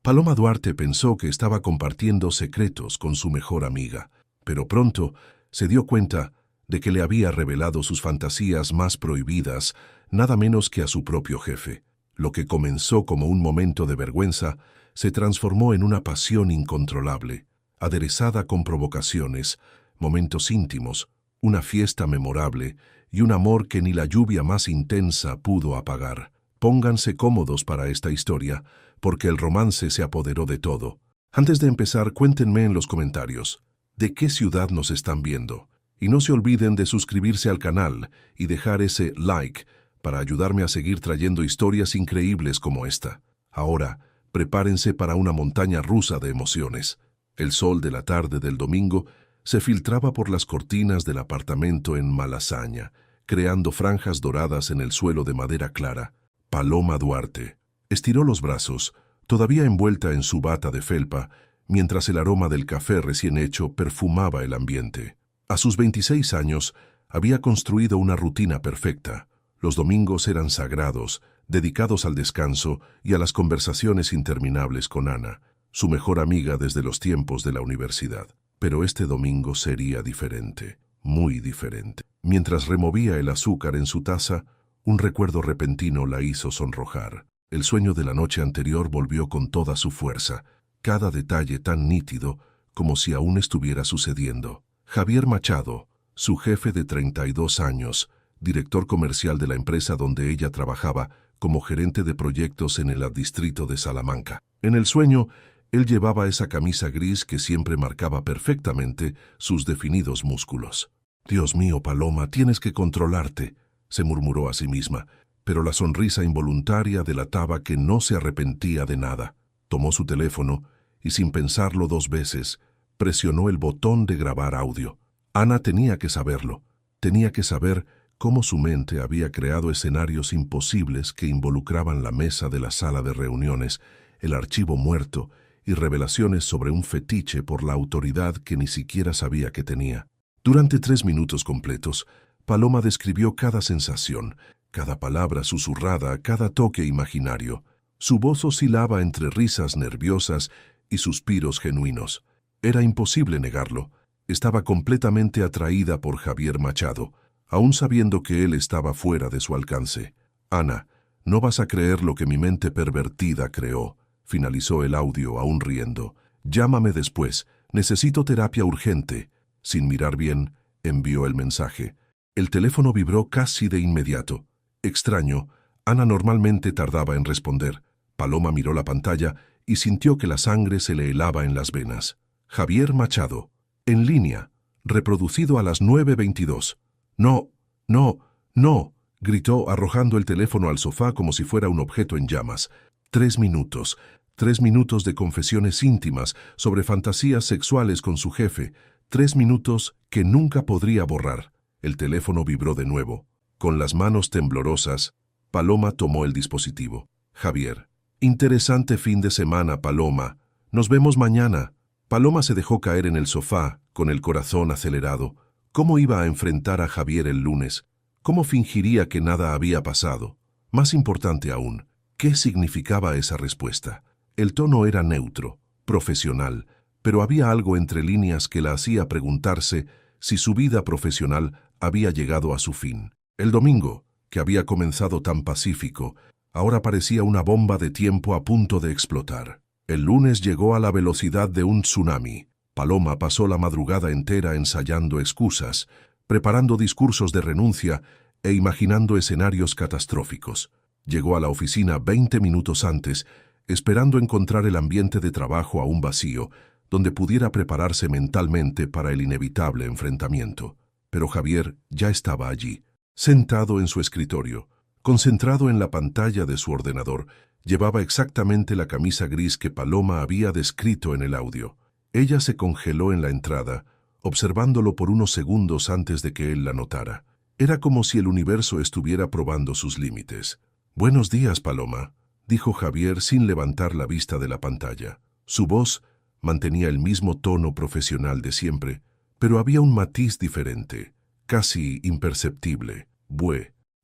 Paloma Duarte pensó que estaba compartiendo secretos con su mejor amiga, pero pronto se dio cuenta de que le había revelado sus fantasías más prohibidas, nada menos que a su propio jefe. Lo que comenzó como un momento de vergüenza se transformó en una pasión incontrolable, aderezada con provocaciones, momentos íntimos, una fiesta memorable y un amor que ni la lluvia más intensa pudo apagar. Pónganse cómodos para esta historia, porque el romance se apoderó de todo. Antes de empezar, cuéntenme en los comentarios de qué ciudad nos están viendo. Y no se olviden de suscribirse al canal y dejar ese like para ayudarme a seguir trayendo historias increíbles como esta. Ahora, prepárense para una montaña rusa de emociones. El sol de la tarde del domingo se filtraba por las cortinas del apartamento en Malasaña, creando franjas doradas en el suelo de madera clara. Paloma Duarte estiró los brazos, todavía envuelta en su bata de felpa, mientras el aroma del café recién hecho perfumaba el ambiente. A sus 26 años, había construido una rutina perfecta. Los domingos eran sagrados, dedicados al descanso y a las conversaciones interminables con Ana, su mejor amiga desde los tiempos de la universidad. Pero este domingo sería diferente, muy diferente. Mientras removía el azúcar en su taza, un recuerdo repentino la hizo sonrojar. El sueño de la noche anterior volvió con toda su fuerza, cada detalle tan nítido como si aún estuviera sucediendo. Javier Machado, su jefe de 32 años, director comercial de la empresa donde ella trabajaba como gerente de proyectos en el distrito de Salamanca. En el sueño, él llevaba esa camisa gris que siempre marcaba perfectamente sus definidos músculos. «Dios mío, Paloma, tienes que controlarte», se murmuró a sí misma, pero la sonrisa involuntaria delataba que no se arrepentía de nada. Tomó su teléfono y, sin pensarlo dos veces, presionó el botón de grabar audio. Ana tenía que saberlo. Tenía que saber cómo su mente había creado escenarios imposibles que involucraban la mesa de la sala de reuniones, el archivo muerto y revelaciones sobre un fetiche por la autoridad que ni siquiera sabía que tenía. Durante 3 minutos completos, Paloma describió cada sensación, cada palabra susurrada, cada toque imaginario. Su voz oscilaba entre risas nerviosas y suspiros genuinos. Era imposible negarlo. Estaba completamente atraída por Javier Machado, aún sabiendo que él estaba fuera de su alcance. «Ana, no vas a creer lo que mi mente pervertida creó», finalizó el audio aún riendo. «Llámame después, necesito terapia urgente». Sin mirar bien, envió el mensaje. El teléfono vibró casi de inmediato. Extraño, Ana normalmente tardaba en responder. Paloma miró la pantalla y sintió que la sangre se le helaba en las venas. Javier Machado, en línea, reproducido a las 9:22. «No, no, no», gritó arrojando el teléfono al sofá como si fuera un objeto en llamas. 3 minutos, 3 minutos de confesiones íntimas sobre fantasías sexuales con su jefe, 3 minutos que nunca podría borrar. El teléfono vibró de nuevo. Con las manos temblorosas, Paloma tomó el dispositivo. «Javier, interesante fin de semana, Paloma. Nos vemos mañana». Paloma se dejó caer en el sofá, con el corazón acelerado. ¿Cómo iba a enfrentar a Javier el lunes? ¿Cómo fingiría que nada había pasado? Más importante aún, ¿qué significaba esa respuesta? El tono era neutro, profesional, pero había algo entre líneas que la hacía preguntarse si su vida profesional había llegado a su fin. El domingo, que había comenzado tan pacífico, ahora parecía una bomba de tiempo a punto de explotar. El lunes llegó a la velocidad de un tsunami. Paloma pasó la madrugada entera ensayando excusas, preparando discursos de renuncia e imaginando escenarios catastróficos. Llegó a la oficina 20 minutos antes, esperando encontrar el ambiente de trabajo aún vacío, donde pudiera prepararse mentalmente para el inevitable enfrentamiento. Pero Javier ya estaba allí, sentado en su escritorio, concentrado en la pantalla de su ordenador. Llevaba exactamente la camisa gris que Paloma había descrito en el audio. Ella se congeló en la entrada, observándolo por unos segundos antes de que él la notara. Era como si el universo estuviera probando sus límites. «Buenos días, Paloma», dijo Javier sin levantar la vista de la pantalla. Su voz mantenía el mismo tono profesional de siempre, pero había un matiz diferente, casi imperceptible.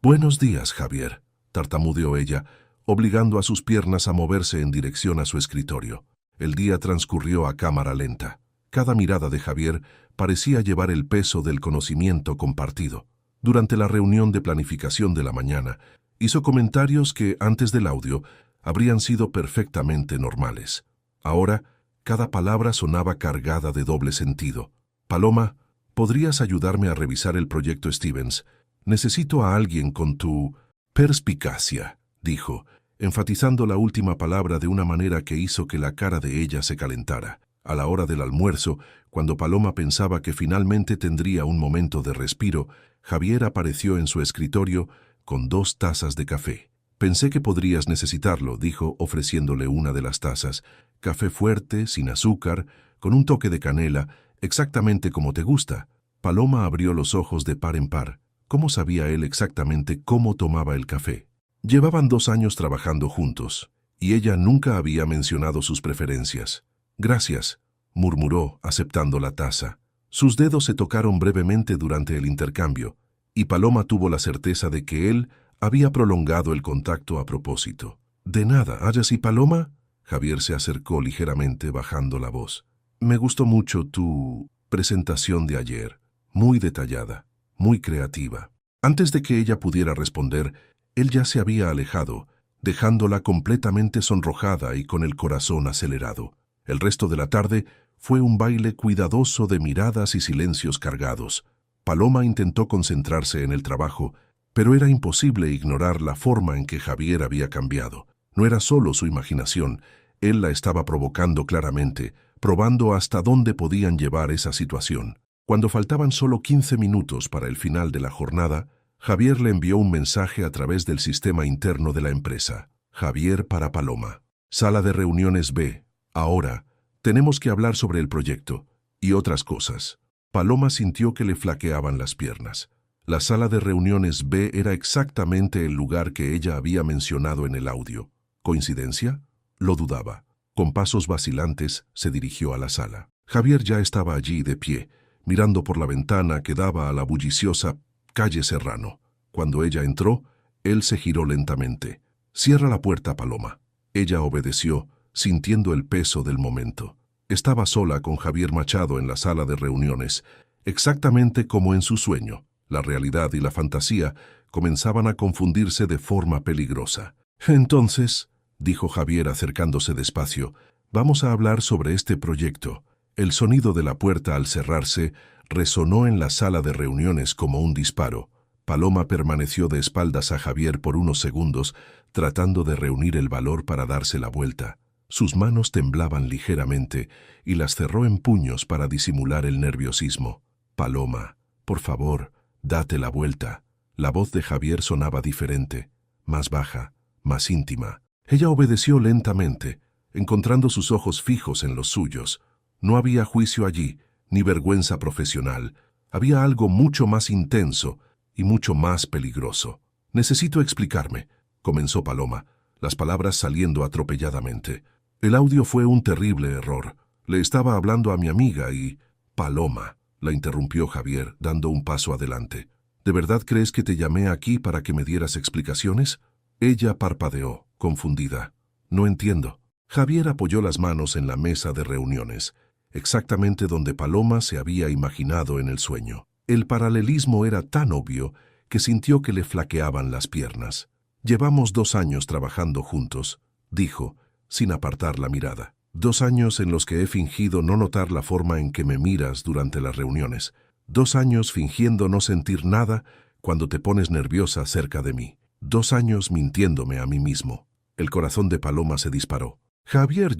«Buenos días, Javier», tartamudeó ella, obligando a sus piernas a moverse en dirección a su escritorio. El día transcurrió a cámara lenta. Cada mirada de Javier parecía llevar el peso del conocimiento compartido. Durante la reunión de planificación de la mañana, hizo comentarios que, antes del audio, habrían sido perfectamente normales. Ahora, cada palabra sonaba cargada de doble sentido. Paloma, ¿podrías ayudarme a revisar el proyecto Stevens? Necesito a alguien con tu perspicacia, dijo, enfatizando la última palabra de una manera que hizo que la cara de ella se calentara. A la hora del almuerzo, cuando Paloma pensaba que finalmente tendría un momento de respiro, Javier apareció en su escritorio con 2 tazas de café. Pensé que podrías necesitarlo, dijo, ofreciéndole una de las tazas. Café fuerte, sin azúcar, con un toque de canela, exactamente como te gusta. Paloma abrió los ojos de par en par. ¿Cómo sabía él exactamente cómo tomaba el café? Llevaban 2 años trabajando juntos, y ella nunca había mencionado sus preferencias. Gracias, murmuró, aceptando la taza. Sus dedos se tocaron brevemente durante el intercambio, y Paloma tuvo la certeza de que él había prolongado el contacto a propósito. «De nada, ¿hayas y Paloma?» Javier se acercó ligeramente, bajando la voz. «Me gustó mucho tu presentación de ayer, muy detallada, muy creativa». Antes de que ella pudiera responder, él ya se había alejado, dejándola completamente sonrojada y con el corazón acelerado. El resto de la tarde fue un baile cuidadoso de miradas y silencios cargados. Paloma intentó concentrarse en el trabajo, pero era imposible ignorar la forma en que Javier había cambiado. No era solo su imaginación, él la estaba provocando claramente, probando hasta dónde podían llevar esa situación. Cuando faltaban solo 15 minutos para el final de la jornada, Javier le envió un mensaje a través del sistema interno de la empresa. Javier para Paloma. Sala de reuniones B. Ahora, tenemos que hablar sobre el proyecto y otras cosas. Paloma sintió que le flaqueaban las piernas. La sala de reuniones B era exactamente el lugar que ella había mencionado en el audio. ¿Coincidencia? Lo dudaba. Con pasos vacilantes, se dirigió a la sala. Javier ya estaba allí de pie, mirando por la ventana que daba a la bulliciosa calle Serrano. Cuando ella entró, él se giró lentamente. «Cierra la puerta, Paloma». Ella obedeció, sintiendo el peso del momento. Estaba sola con Javier Machado en la sala de reuniones, exactamente como en su sueño. La realidad y la fantasía comenzaban a confundirse de forma peligrosa. «Entonces», dijo Javier acercándose despacio, «vamos a hablar sobre este proyecto». El sonido de la puerta al cerrarse resonó en la sala de reuniones como un disparo. Paloma permaneció de espaldas a Javier por unos segundos, tratando de reunir el valor para darse la vuelta. Sus manos temblaban ligeramente y las cerró en puños para disimular el nerviosismo. «Paloma, por favor, date la vuelta». La voz de Javier sonaba diferente, más baja, más íntima. Ella obedeció lentamente, encontrando sus ojos fijos en los suyos. No había juicio allí, ni vergüenza profesional. Había algo mucho más intenso y mucho más peligroso. «Necesito explicarme», comenzó Paloma, las palabras saliendo atropelladamente. «El audio fue un terrible error. Le estaba hablando a mi amiga y...» «Paloma», la interrumpió Javier, dando un paso adelante. «¿De verdad crees que te llamé aquí para que me dieras explicaciones?» Ella parpadeó, confundida. «No entiendo». Javier apoyó las manos en la mesa de reuniones, exactamente donde Paloma se había imaginado en el sueño. El paralelismo era tan obvio que sintió que le flaqueaban las piernas. «Llevamos 2 años trabajando juntos», dijo, sin apartar la mirada. 2 años en los que he fingido no notar la forma en que me miras durante las reuniones. 2 años fingiendo no sentir nada cuando te pones nerviosa cerca de mí. 2 años mintiéndome a mí mismo. El corazón de Paloma se disparó. «Javier,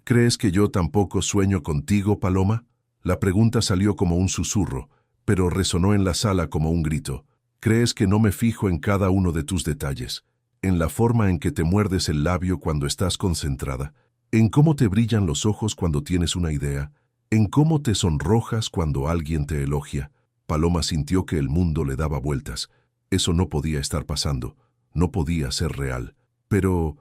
¿crees que yo tampoco sueño contigo, Paloma?» La pregunta salió como un susurro, pero resonó en la sala como un grito. «¿Crees que no me fijo en cada uno de tus detalles? En la forma en que te muerdes el labio cuando estás concentrada, en cómo te brillan los ojos cuando tienes una idea, en cómo te sonrojas cuando alguien te elogia». Paloma sintió que el mundo le daba vueltas. Eso no podía estar pasando, no podía ser real. «Pero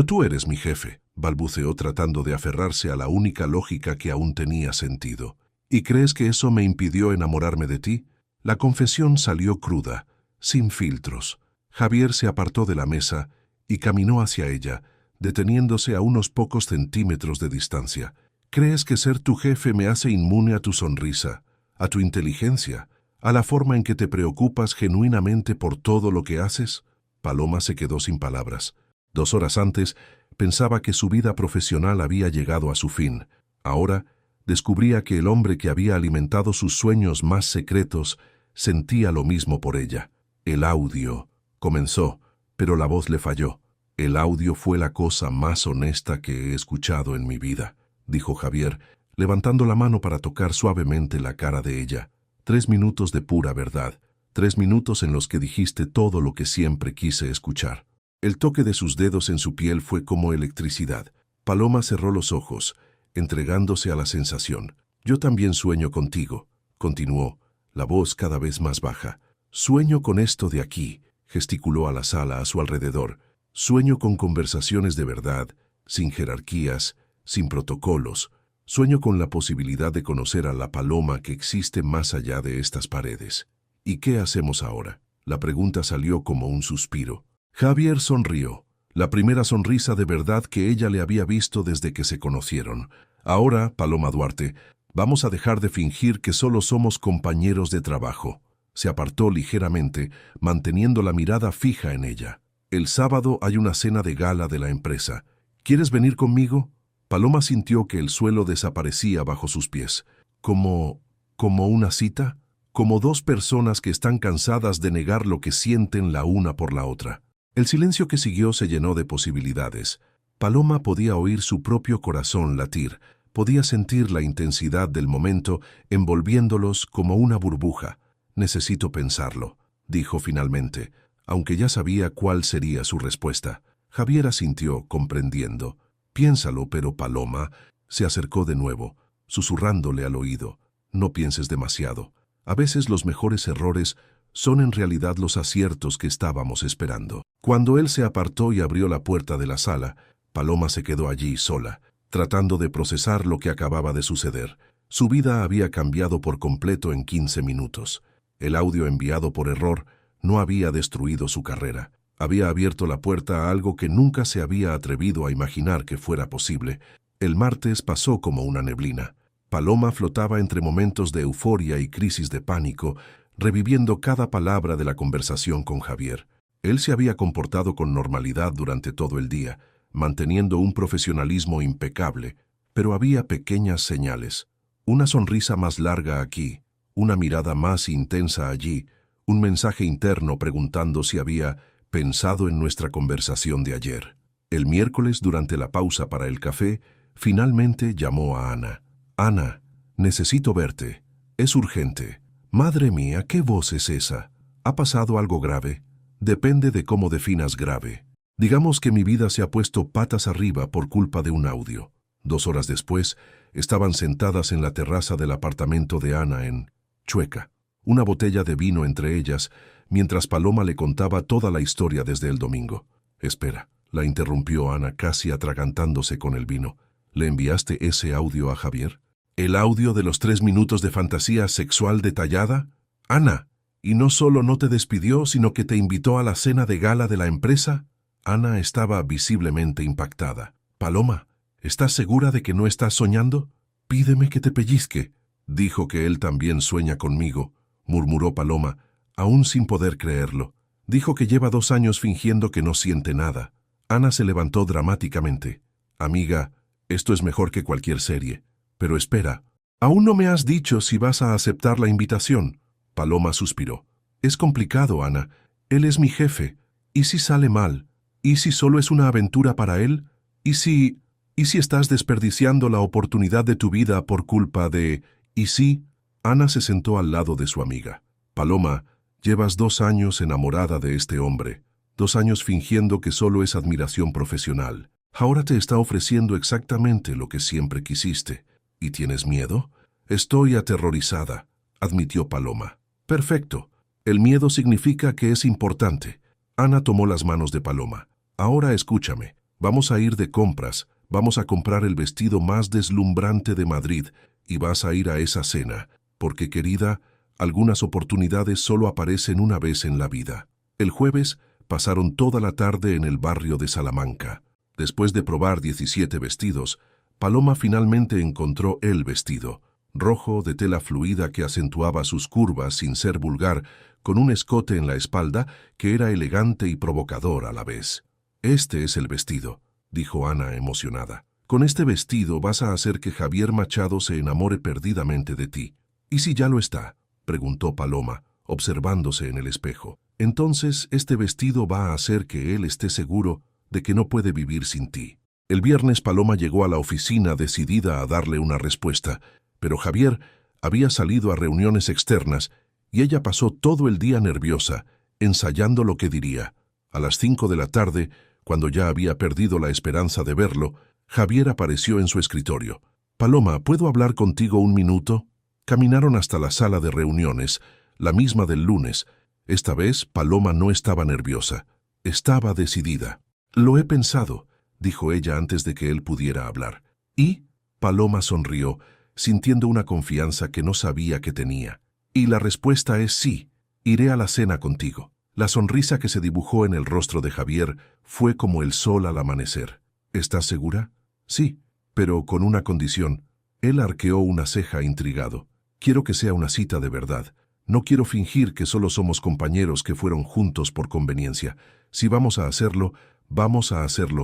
tú eres mi jefe», balbuceó tratando de aferrarse a la única lógica que aún tenía sentido. «¿Y crees que eso me impidió enamorarme de ti?» La confesión salió cruda, sin filtros. Javier se apartó de la mesa y caminó hacia ella, deteniéndose a unos pocos centímetros de distancia. ¿Crees que ser tu jefe me hace inmune a tu sonrisa, a tu inteligencia, a la forma en que te preocupas genuinamente por todo lo que haces? Paloma se quedó sin palabras. 2 horas antes, pensaba que su vida profesional había llegado a su fin. Ahora, descubría que el hombre que había alimentado sus sueños más secretos sentía lo mismo por ella. El audio, comenzó, pero la voz le falló. El audio fue la cosa más honesta que he escuchado en mi vida, dijo Javier, levantando la mano para tocar suavemente la cara de ella. 3 minutos de pura verdad, 3 minutos en los que dijiste todo lo que siempre quise escuchar. El toque de sus dedos en su piel fue como electricidad. Paloma cerró los ojos, entregándose a la sensación. Yo también sueño contigo, continuó, la voz cada vez más baja. Sueño con esto de aquí, gesticuló a la sala a su alrededor. Sueño con conversaciones de verdad, sin jerarquías, sin protocolos. Sueño con la posibilidad de conocer a la Paloma que existe más allá de estas paredes. ¿Y qué hacemos ahora? La pregunta salió como un suspiro. Javier sonrió, la primera sonrisa de verdad que ella le había visto desde que se conocieron. Ahora, Paloma Duarte, vamos a dejar de fingir que solo somos compañeros de trabajo. Se apartó ligeramente, manteniendo la mirada fija en ella. El sábado hay una cena de gala de la empresa. ¿Quieres venir conmigo? Paloma sintió que el suelo desaparecía bajo sus pies. ¿Como una cita? Como 2 personas que están cansadas de negar lo que sienten la una por la otra. El silencio que siguió se llenó de posibilidades. Paloma podía oír su propio corazón latir, podía sentir la intensidad del momento envolviéndolos como una burbuja. Necesito pensarlo, dijo finalmente, aunque ya sabía cuál sería su respuesta. Javier asintió, comprendiendo. Piénsalo, pero Paloma se acercó de nuevo, susurrándole al oído. No pienses demasiado. A veces los mejores errores son en realidad los aciertos que estábamos esperando. Cuando él se apartó y abrió la puerta de la sala, Paloma se quedó allí sola, tratando de procesar lo que acababa de suceder. Su vida había cambiado por completo en 15 minutos. El audio enviado por error no había destruido su carrera. Había abierto la puerta a algo que nunca se había atrevido a imaginar que fuera posible. El martes pasó como una neblina. Paloma flotaba entre momentos de euforia y crisis de pánico, reviviendo cada palabra de la conversación con Javier. Él se había comportado con normalidad durante todo el día, manteniendo un profesionalismo impecable, pero había pequeñas señales. Una sonrisa más larga aquí, una mirada más intensa allí, un mensaje interno preguntando si había pensado en nuestra conversación de ayer. El miércoles, durante la pausa para el café, finalmente llamó a Ana. «Ana, necesito verte. Es urgente». «Madre mía, ¿qué voz es esa? ¿Ha pasado algo grave?» «Depende de cómo definas grave. Digamos que mi vida se ha puesto patas arriba por culpa de un audio». 2 horas después, estaban sentadas en la terraza del apartamento de Ana en Chueca, una botella de vino entre ellas, mientras Paloma le contaba toda la historia desde el domingo. «Espera», la interrumpió Ana casi atragantándose con el vino. «¿Le enviaste ese audio a Javier? ¿El audio de los 3 minutos de fantasía sexual detallada? Ana, ¿y no solo no te despidió, sino que te invitó a la cena de gala de la empresa?» Ana estaba visiblemente impactada. «Paloma, ¿estás segura de que no estás soñando? Pídeme que te pellizque». «Dijo que él también sueña conmigo», murmuró Paloma, aún sin poder creerlo. «Dijo que lleva 2 años fingiendo que no siente nada». Ana se levantó dramáticamente. «Amiga, esto es mejor que cualquier serie. Pero espera, aún no me has dicho si vas a aceptar la invitación». Paloma suspiró. «Es complicado, Ana. Él es mi jefe. ¿Y si sale mal? ¿Y si solo es una aventura para él? ¿Y si estás desperdiciando la oportunidad de tu vida por culpa de... ¿Y si...?» Ana se sentó al lado de su amiga. «Paloma, llevas 2 años enamorada de este hombre. 2 años fingiendo que solo es admiración profesional. Ahora te está ofreciendo exactamente lo que siempre quisiste. ¿Y tienes miedo?» «Estoy aterrorizada», admitió Paloma. «Perfecto. El miedo significa que es importante». Ana tomó las manos de Paloma. «Ahora escúchame. Vamos a ir de compras. Vamos a comprar el vestido más deslumbrante de Madrid y vas a ir a esa cena, porque, querida, algunas oportunidades solo aparecen una vez en la vida. El jueves pasaron toda la tarde en el barrio de Salamanca. Después de probar 17 vestidos, Paloma finalmente encontró el vestido, rojo de tela fluida que acentuaba sus curvas sin ser vulgar, con un escote en la espalda que era elegante y provocador a la vez. «Este es el vestido», dijo Ana emocionada. «Con este vestido vas a hacer que Javier Machado se enamore perdidamente de ti». «¿Y si ya lo está?», preguntó Paloma, observándose en el espejo. «Entonces este vestido va a hacer que él esté seguro de que no puede vivir sin ti». El viernes Paloma llegó a la oficina decidida a darle una respuesta, pero Javier había salido a reuniones externas y ella pasó todo el día nerviosa, ensayando lo que diría. A las 5 de la tarde, cuando ya había perdido la esperanza de verlo, Javier apareció en su escritorio. «Paloma, ¿puedo hablar contigo un minuto?». Caminaron hasta la sala de reuniones, la misma del lunes. Esta vez Paloma no estaba nerviosa, estaba decidida. «Lo he pensado», dijo ella antes de que él pudiera hablar. «¿Y?». Paloma sonrió, sintiendo una confianza que no sabía que tenía. «Y la respuesta es sí, iré a la cena contigo». La sonrisa que se dibujó en el rostro de Javier fue como el sol al amanecer. «¿Estás segura?». «Sí, pero con una condición». Él arqueó una ceja intrigado. «Quiero que sea una cita de verdad. No quiero fingir que solo somos compañeros que fueron juntos por conveniencia. Si vamos a hacerlo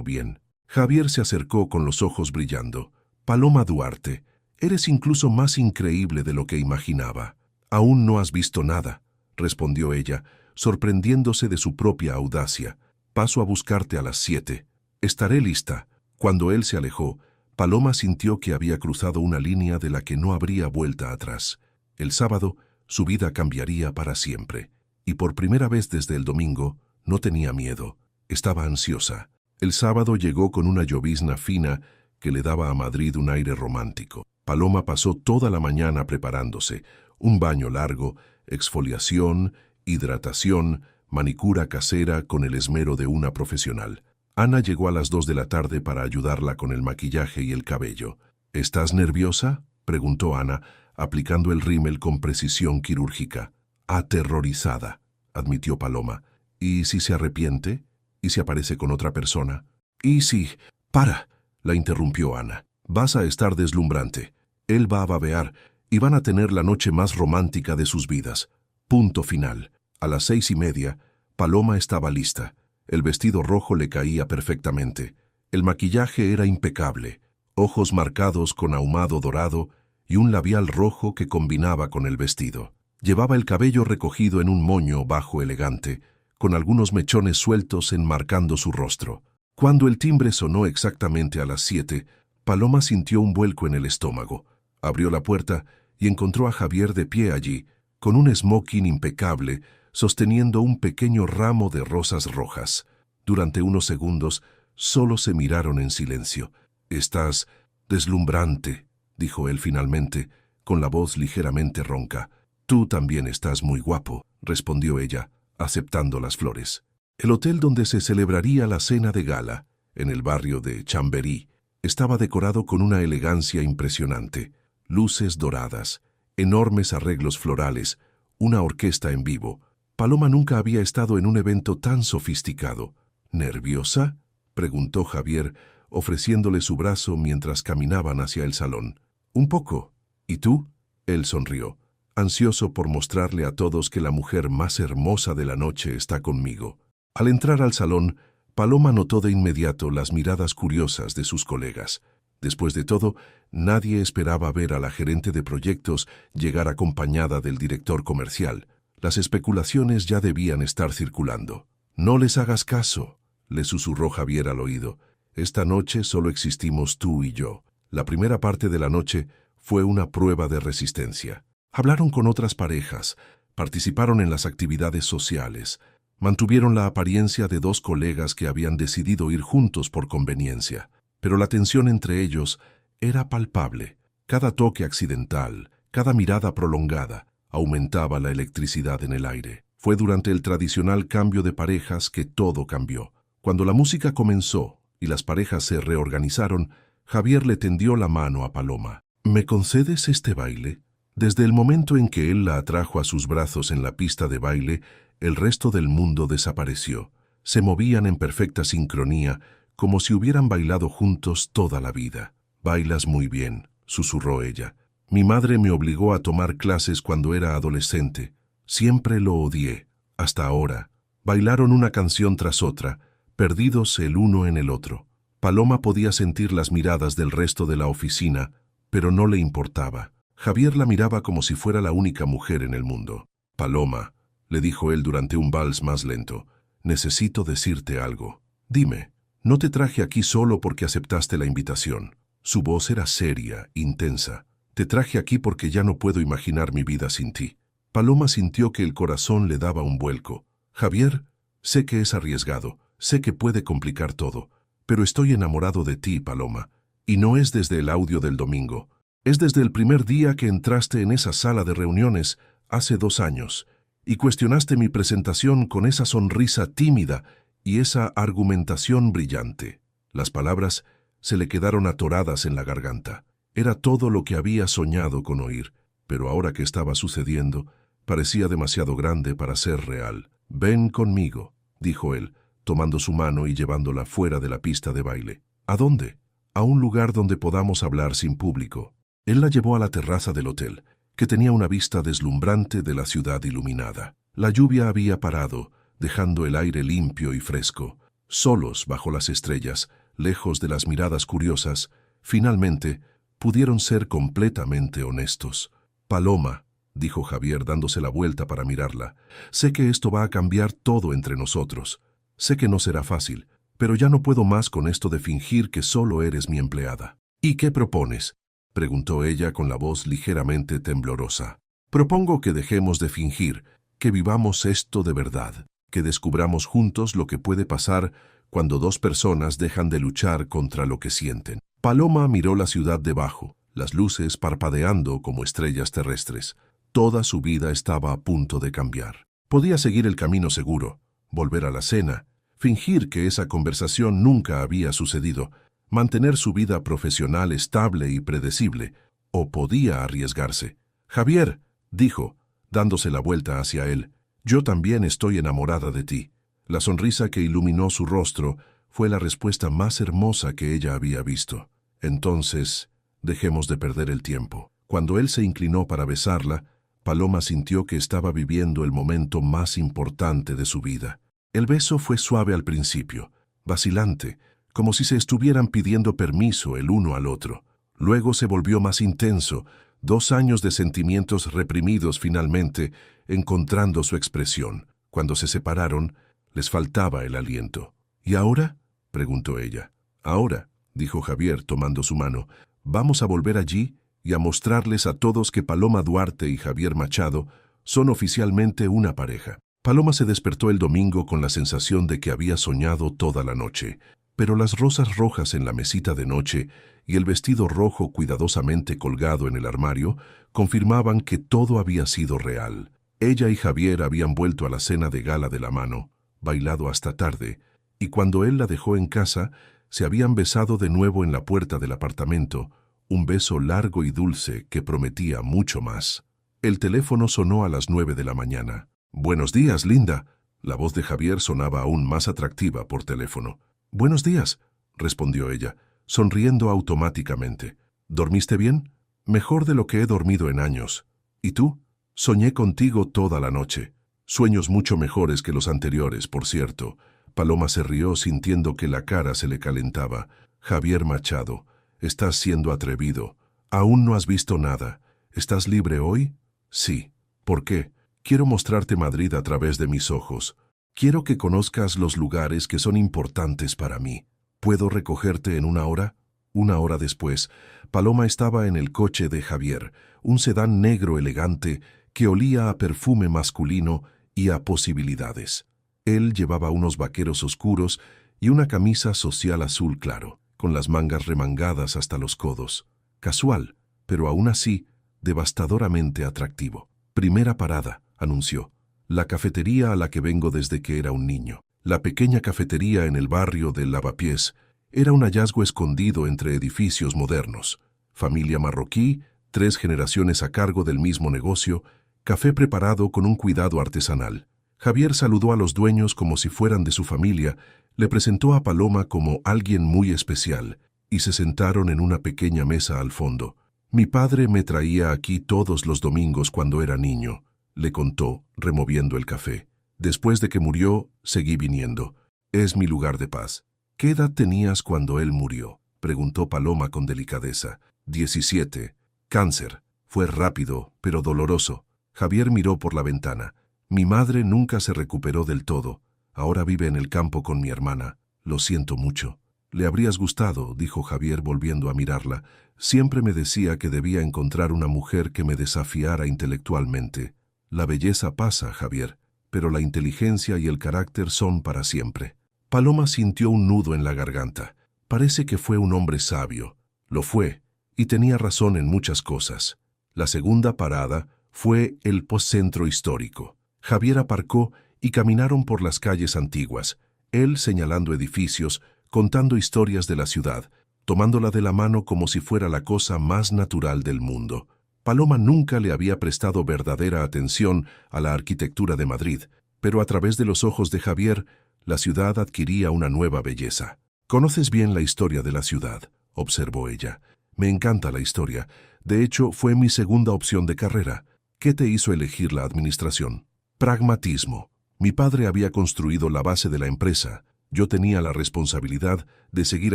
bien». Javier se acercó con los ojos brillando. «Paloma Duarte, eres incluso más increíble de lo que imaginaba». «Aún no has visto nada», respondió ella, sorprendiéndose de su propia audacia. «Paso a buscarte a las 7. Estaré lista». Cuando él se alejó, Paloma sintió que había cruzado una línea de la que no habría vuelta atrás. El sábado, su vida cambiaría para siempre. Y por primera vez desde el domingo, no tenía miedo. Estaba ansiosa. El sábado llegó con una llovizna fina que le daba a Madrid un aire romántico. Paloma pasó toda la mañana preparándose. Un baño largo, exfoliación, hidratación, manicura casera con el esmero de una profesional. Ana llegó a las 2 de la tarde para ayudarla con el maquillaje y el cabello. «¿Estás nerviosa?», preguntó Ana, aplicando el rímel con precisión quirúrgica. «Aterrorizada», admitió Paloma. «¿Y si se arrepiente? ¿Y si aparece con otra persona?». «¿Y si...». «Para», la interrumpió Ana. «Vas a estar deslumbrante. Él va a babear y van a tener la noche más romántica de sus vidas. Punto final». A las 6:30, Paloma estaba lista. El vestido rojo le caía perfectamente. El maquillaje era impecable, ojos marcados con ahumado dorado y un labial rojo que combinaba con el vestido. Llevaba el cabello recogido en un moño bajo elegante, con algunos mechones sueltos enmarcando su rostro. Cuando el timbre sonó exactamente a las 7, Paloma sintió un vuelco en el estómago. Abrió la puerta y encontró a Javier de pie allí, con un smoking impecable, sosteniendo un pequeño ramo de rosas rojas. Durante unos segundos, solo se miraron en silencio. «Estás deslumbrante», dijo él finalmente, con la voz ligeramente ronca. «Tú también estás muy guapo», respondió ella, aceptando las flores. El hotel donde se celebraría la cena de gala, en el barrio de Chamberí, estaba decorado con una elegancia impresionante. Luces doradas, enormes arreglos florales, una orquesta en vivo. Paloma nunca había estado en un evento tan sofisticado. «¿Nerviosa?», preguntó Javier, ofreciéndole su brazo mientras caminaban hacia el salón. «Un poco. ¿Y tú?». Él sonrió, ansioso por mostrarle a todos que la mujer más hermosa de la noche está conmigo. Al entrar al salón, Paloma notó de inmediato las miradas curiosas de sus colegas. Después de todo, nadie esperaba ver a la gerente de proyectos llegar acompañada del director comercial. Las especulaciones ya debían estar circulando. «No les hagas caso», le susurró Javier al oído. «Esta noche solo existimos tú y yo». La primera parte de la noche fue una prueba de resistencia. Hablaron con otras parejas, participaron en las actividades sociales, mantuvieron la apariencia de dos colegas que habían decidido ir juntos por conveniencia. Pero la tensión entre ellos era palpable. Cada toque accidental, cada mirada prolongada, aumentaba la electricidad en el aire. Fue durante el tradicional cambio de parejas que todo cambió. Cuando la música comenzó y las parejas se reorganizaron, Javier le tendió la mano a Paloma. «¿Me concedes este baile?». Desde el momento en que él la atrajo a sus brazos en la pista de baile, el resto del mundo desapareció. Se movían en perfecta sincronía, como si hubieran bailado juntos toda la vida. «Bailas muy bien», susurró ella. «Mi madre me obligó a tomar clases cuando era adolescente. Siempre lo odié, hasta ahora». Bailaron una canción tras otra, perdidos el uno en el otro. Paloma podía sentir las miradas del resto de la oficina, pero no le importaba. Javier la miraba como si fuera la única mujer en el mundo. «Paloma», le dijo él durante un vals más lento, «necesito decirte algo. Dime, no te traje aquí solo porque aceptaste la invitación». Su voz era seria, intensa. «Te traje aquí porque ya no puedo imaginar mi vida sin ti». Paloma sintió que el corazón le daba un vuelco. «Javier, sé que es arriesgado, sé que puede complicar todo, pero estoy enamorado de ti, Paloma, y no es desde el audio del domingo. Es desde el primer día que entraste en esa sala de reuniones, hace 2 años, y cuestionaste mi presentación con esa sonrisa tímida y esa argumentación brillante». Las palabras se le quedaron atoradas en la garganta. Era todo lo que había soñado con oír, pero ahora que estaba sucediendo, parecía demasiado grande para ser real. «Ven conmigo», dijo él, tomando su mano y llevándola fuera de la pista de baile. «¿A dónde?» «A un lugar donde podamos hablar sin público». Él la llevó a la terraza del hotel, que tenía una vista deslumbrante de la ciudad iluminada. La lluvia había parado, dejando el aire limpio y fresco. Solos bajo las estrellas, lejos de las miradas curiosas, finalmente pudieron ser completamente honestos. «Paloma», dijo Javier dándose la vuelta para mirarla, «sé que esto va a cambiar todo entre nosotros. Sé que no será fácil, pero ya no puedo más con esto de fingir que solo eres mi empleada». «¿Y qué propones?», preguntó ella con la voz ligeramente temblorosa. «Propongo que dejemos de fingir, que vivamos esto de verdad, que descubramos juntos lo que puede pasar cuando 2 personas dejan de luchar contra lo que sienten». Paloma miró la ciudad debajo, las luces parpadeando como estrellas terrestres. Toda su vida estaba a punto de cambiar. Podía seguir el camino seguro, volver a la cena, fingir que esa conversación nunca había sucedido, mantener su vida profesional estable y predecible, o podía arriesgarse. «Javier», dijo, dándose la vuelta hacia él, «yo también estoy enamorada de ti». La sonrisa que iluminó su rostro fue la respuesta más hermosa que ella había visto. «Entonces, dejemos de perder el tiempo». Cuando él se inclinó para besarla, Paloma sintió que estaba viviendo el momento más importante de su vida. El beso fue suave al principio, vacilante, como si se estuvieran pidiendo permiso el uno al otro. Luego se volvió más intenso, 2 años de sentimientos reprimidos finalmente, encontrando su expresión. Cuando se separaron, les faltaba el aliento. «¿Y ahora?», preguntó ella. «Ahora», dijo Javier tomando su mano, «vamos a volver allí y a mostrarles a todos que Paloma Duarte y Javier Machado son oficialmente una pareja». Paloma se despertó el domingo con la sensación de que había soñado toda la noche, pero las rosas rojas en la mesita de noche y el vestido rojo cuidadosamente colgado en el armario confirmaban que todo había sido real. Ella y Javier habían vuelto a la cena de gala de la mano, bailado hasta tarde, y cuando él la dejó en casa, se habían besado de nuevo en la puerta del apartamento, un beso largo y dulce que prometía mucho más. El teléfono sonó a las 9 de la mañana. «Buenos días, linda». La voz de Javier sonaba aún más atractiva por teléfono. «Buenos días», respondió ella, sonriendo automáticamente. «¿Dormiste bien?» «Mejor de lo que he dormido en años». «¿Y tú?» «Soñé contigo toda la noche. Sueños mucho mejores que los anteriores, por cierto». Paloma se rió sintiendo que la cara se le calentaba. «Javier Machado, estás siendo atrevido. Aún no has visto nada. ¿Estás libre hoy?» «Sí». «¿Por qué?» «Quiero mostrarte Madrid a través de mis ojos. Quiero que conozcas los lugares que son importantes para mí. ¿Puedo recogerte en 1 hora?» 1 hora después, Paloma estaba en el coche de Javier, un sedán negro elegante que olía a perfume masculino y a posibilidades. Él llevaba unos vaqueros oscuros y una camisa social azul claro, con las mangas remangadas hasta los codos. Casual, pero aún así, devastadoramente atractivo. «Primera parada», anunció. «La cafetería a la que vengo desde que era un niño». La pequeña cafetería en el barrio del Lavapiés era un hallazgo escondido entre edificios modernos. Familia marroquí, 3 generaciones a cargo del mismo negocio, café preparado con un cuidado artesanal. Javier saludó a los dueños como si fueran de su familia, le presentó a Paloma como alguien muy especial, y se sentaron en una pequeña mesa al fondo. Mi padre me traía aquí todos los domingos cuando era niño, le contó, removiendo el café. Después de que murió, seguí viniendo. Es mi lugar de paz. ¿Qué edad tenías cuando él murió?, preguntó Paloma con delicadeza. 17. Cáncer. Fue rápido, pero doloroso. Javier miró por la ventana. Mi madre nunca se recuperó del todo. Ahora vive en el campo con mi hermana. Lo siento mucho. Le habrías gustado, dijo Javier volviendo a mirarla. Siempre me decía que debía encontrar una mujer que me desafiara intelectualmente. La belleza pasa, Javier, pero la inteligencia y el carácter son para siempre. Paloma sintió un nudo en la garganta. Parece que fue un hombre sabio. Lo fue, y tenía razón en muchas cosas. La segunda parada fue el postcentro histórico. Javier aparcó y caminaron por las calles antiguas, él señalando edificios, contando historias de la ciudad, tomándola de la mano como si fuera la cosa más natural del mundo. Paloma nunca le había prestado verdadera atención a la arquitectura de Madrid, pero a través de los ojos de Javier, la ciudad adquiría una nueva belleza. «Conoces bien la historia de la ciudad», observó ella. «Me encanta la historia. De hecho, fue mi segunda opción de carrera. ¿Qué te hizo elegir la administración?» «Pragmatismo. Mi padre había construido la base de la empresa. Yo tenía la responsabilidad de seguir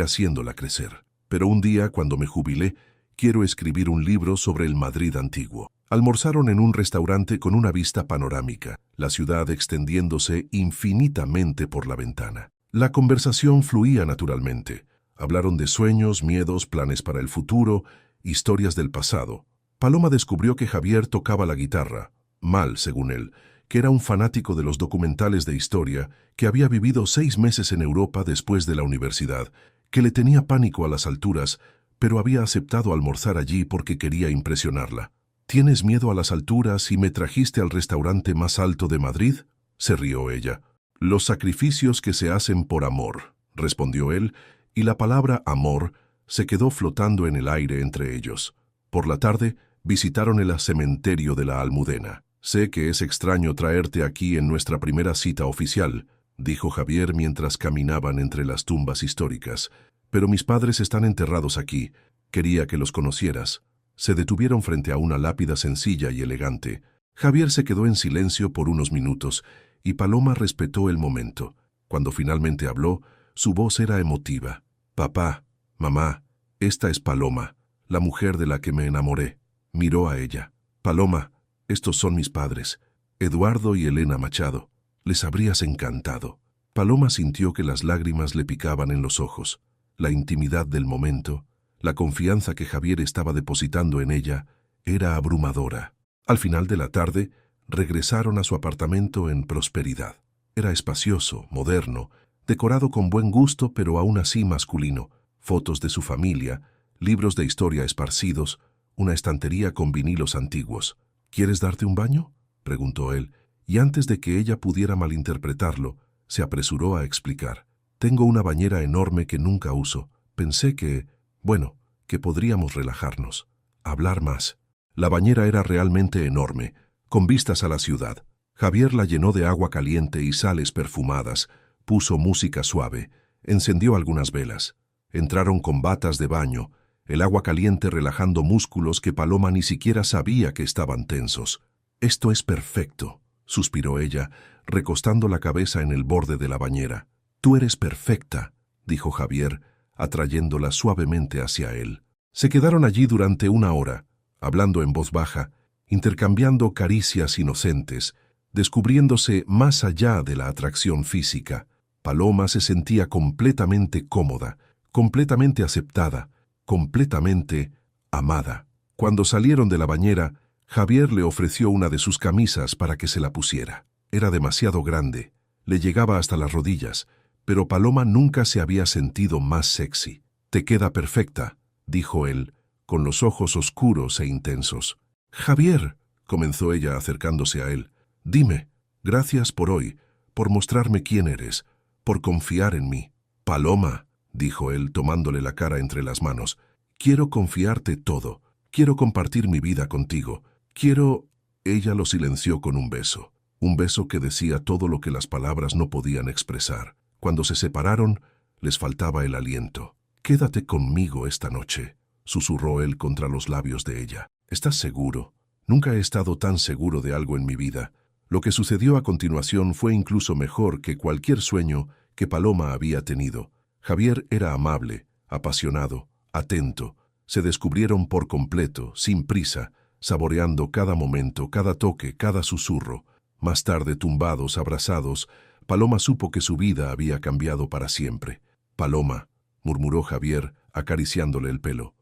haciéndola crecer. Pero un día, cuando me jubilé, quiero escribir un libro sobre el Madrid antiguo». Almorzaron en un restaurante con una vista panorámica, la ciudad extendiéndose infinitamente por la ventana. La conversación fluía naturalmente. Hablaron de sueños, miedos, planes para el futuro, historias del pasado. Paloma descubrió que Javier tocaba la guitarra, mal, según él, que era un fanático de los documentales de historia, que había vivido 6 meses en Europa después de la universidad, que le tenía pánico a las alturas, pero había aceptado almorzar allí porque quería impresionarla. «¿Tienes miedo a las alturas y me trajiste al restaurante más alto de Madrid?», se rió ella. «Los sacrificios que se hacen por amor», respondió él, y la palabra amor se quedó flotando en el aire entre ellos. Por la tarde visitaron el cementerio de la Almudena. «Sé que es extraño traerte aquí en nuestra primera cita oficial», dijo Javier mientras caminaban entre las tumbas históricas, «pero mis padres están enterrados aquí. Quería que los conocieras». Se detuvieron frente a una lápida sencilla y elegante. Javier se quedó en silencio por unos minutos, y Paloma respetó el momento. Cuando finalmente habló, su voz era emotiva. «Papá, mamá, esta es Paloma, la mujer de la que me enamoré». Miró a ella. «Paloma, estos son mis padres, Eduardo y Elena Machado. Les habrías encantado». Paloma sintió que las lágrimas le picaban en los ojos. La intimidad del momento, la confianza que Javier estaba depositando en ella, era abrumadora. Al final de la tarde, regresaron a su apartamento en Prosperidad. Era espacioso, moderno, decorado con buen gusto pero aún así masculino. Fotos de su familia, libros de historia esparcidos, una estantería con vinilos antiguos. «¿Quieres darte un baño?», preguntó él, y antes de que ella pudiera malinterpretarlo, se apresuró a explicar. «Tengo una bañera enorme que nunca uso. Pensé que podríamos relajarnos, hablar más». La bañera era realmente enorme, con vistas a la ciudad. Javier la llenó de agua caliente y sales perfumadas, puso música suave, encendió algunas velas. Entraron con batas de baño, el agua caliente relajando músculos que Paloma ni siquiera sabía que estaban tensos. «Esto es perfecto», suspiró ella, recostando la cabeza en el borde de la bañera. «Tú eres perfecta», dijo Javier, atrayéndola suavemente hacia él. Se quedaron allí durante 1 hora, hablando en voz baja, intercambiando caricias inocentes, descubriéndose más allá de la atracción física. Paloma se sentía completamente cómoda, completamente aceptada, completamente amada. Cuando salieron de la bañera, Javier le ofreció una de sus camisas para que se la pusiera. Era demasiado grande, le llegaba hasta las rodillas, pero Paloma nunca se había sentido más sexy. «Te queda perfecta», dijo él, con los ojos oscuros e intensos. «Javier», comenzó ella acercándose a él, «dime, gracias por hoy, por mostrarme quién eres, por confiar en mí». «Paloma», dijo él tomándole la cara entre las manos, «quiero confiarte todo, quiero compartir mi vida contigo, quiero...». Ella lo silenció con un beso. un beso que decía todo lo que las palabras no podían expresar. Cuando se separaron, les faltaba el aliento. «Quédate conmigo esta noche», susurró él contra los labios de ella. «¿Estás seguro?» Nunca he estado tan seguro de algo en mi vida. Lo que sucedió a continuación fue incluso mejor que cualquier sueño que Paloma había tenido. Javier era amable, apasionado, atento. Se descubrieron por completo, sin prisa, saboreando cada momento, cada toque, cada susurro. Más tarde, tumbados, abrazados, Paloma supo que su vida había cambiado para siempre. «Paloma», murmuró Javier, acariciándole el pelo.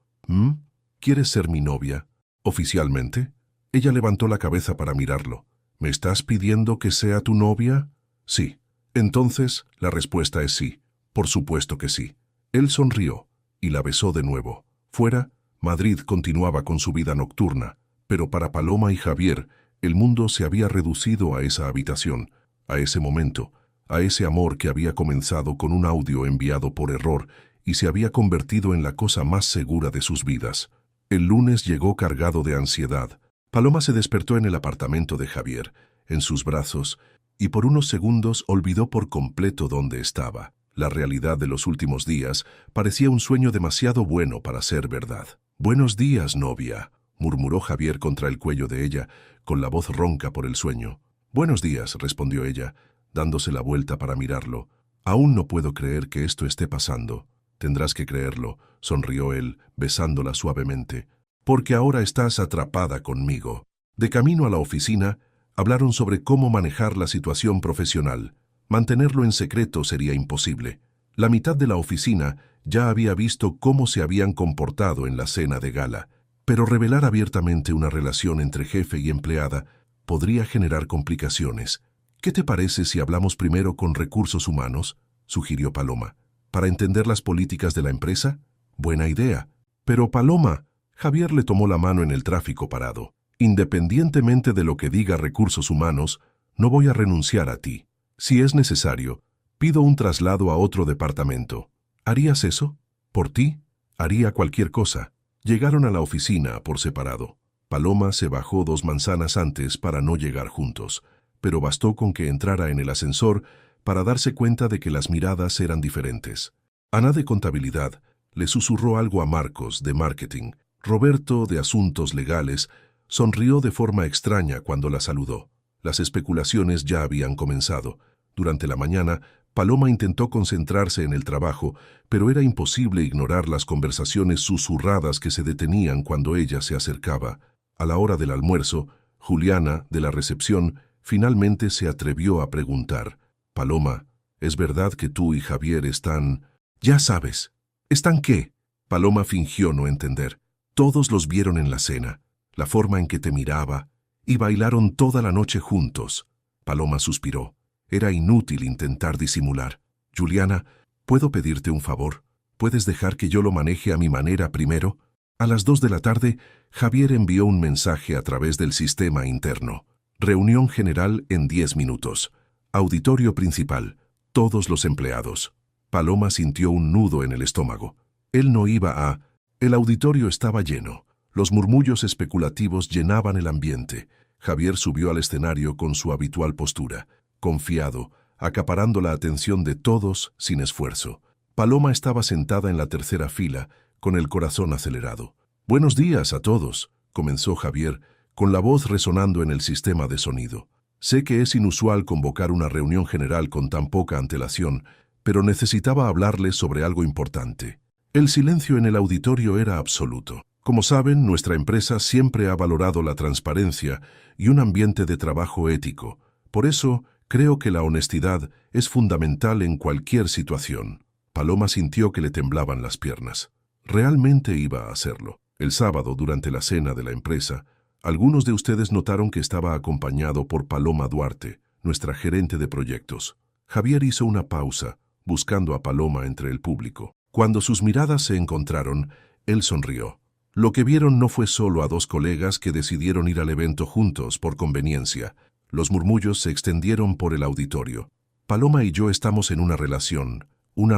«¿Quieres ser mi novia? ¿Oficialmente?» Ella levantó la cabeza para mirarlo. «¿Me estás pidiendo que sea tu novia?» «Sí». «Entonces, la respuesta es sí. Por supuesto que sí». Él sonrió y la besó de nuevo. Fuera, Madrid continuaba con su vida nocturna, pero para Paloma y Javier, el mundo se había reducido a esa habitación, a ese momento, a ese amor que había comenzado con un audio enviado por error y se había convertido en la cosa más segura de sus vidas. El lunes llegó cargado de ansiedad. Paloma se despertó en el apartamento de Javier, en sus brazos, y por unos segundos olvidó por completo dónde estaba. La realidad de los últimos días parecía un sueño demasiado bueno para ser verdad. «Buenos días, novia», murmuró Javier contra el cuello de ella, con la voz ronca por el sueño. «Buenos días», respondió ella, dándose la vuelta para mirarlo. «Aún no puedo creer que esto esté pasando». «Tendrás que creerlo», sonrió él, besándola suavemente. «Porque ahora estás atrapada conmigo». De camino a la oficina, hablaron sobre cómo manejar la situación profesional. Mantenerlo en secreto sería imposible. La mitad de la oficina ya había visto cómo se habían comportado en la cena de gala, pero revelar abiertamente una relación entre jefe y empleada podría generar complicaciones. «¿Qué te parece si hablamos primero con recursos humanos?», sugirió Paloma. «¿Para entender las políticas de la empresa?» «Buena idea». «Pero Paloma», Javier le tomó la mano en el tráfico parado. «Independientemente de lo que diga recursos humanos, no voy a renunciar a ti. Si es necesario, pido un traslado a otro departamento. ¿Harías eso? ¿Por ti? Haría cualquier cosa». Llegaron a la oficina por separado. Paloma se bajó 2 manzanas antes para no llegar juntos, pero bastó con que entrara en el ascensor para darse cuenta de que las miradas eran diferentes. Ana de contabilidad le susurró algo a Marcos de marketing. Roberto de asuntos legales sonrió de forma extraña cuando la saludó. Las especulaciones ya habían comenzado. Durante la mañana, Paloma intentó concentrarse en el trabajo, pero era imposible ignorar las conversaciones susurradas que se detenían cuando ella se acercaba. A la hora del almuerzo, Juliana, de la recepción, finalmente se atrevió a preguntar: «Paloma, ¿es verdad que tú y Javier están...?» «Ya sabes». «¿Están qué?» Paloma fingió no entender. «Todos los vieron en la cena, la forma en que te miraba, y bailaron toda la noche juntos». Paloma suspiró. Era inútil intentar disimular. «Juliana, ¿puedo pedirte un favor? ¿Puedes dejar que yo lo maneje a mi manera primero?» A las 2 de la tarde, Javier envió un mensaje a través del sistema interno. «Reunión general en 10 minutos. Auditorio principal. Todos los empleados». Paloma sintió un nudo en el estómago. Él no iba a... El auditorio estaba lleno. Los murmullos especulativos llenaban el ambiente. Javier subió al escenario con su habitual postura, confiado, acaparando la atención de todos sin esfuerzo. Paloma estaba sentada en la tercera fila, con el corazón acelerado. «Buenos días a todos», comenzó Javier, con la voz resonando en el sistema de sonido. «Sé que es inusual convocar una reunión general con tan poca antelación, pero necesitaba hablarles sobre algo importante». El silencio en el auditorio era absoluto. Como saben, nuestra empresa siempre ha valorado la transparencia y un ambiente de trabajo ético. Por eso, creo que la honestidad es fundamental en cualquier situación. Paloma sintió que le temblaban las piernas. Realmente iba a hacerlo. El sábado, durante la cena de la empresa, algunos de ustedes notaron que estaba acompañado por Paloma Duarte, nuestra gerente de proyectos. Javier hizo una pausa, buscando a Paloma entre el público. Cuando sus miradas se encontraron, él sonrió. Lo que vieron no fue solo a 2 colegas que decidieron ir al evento juntos por conveniencia. Los murmullos se extendieron por el auditorio. Paloma y yo estamos en una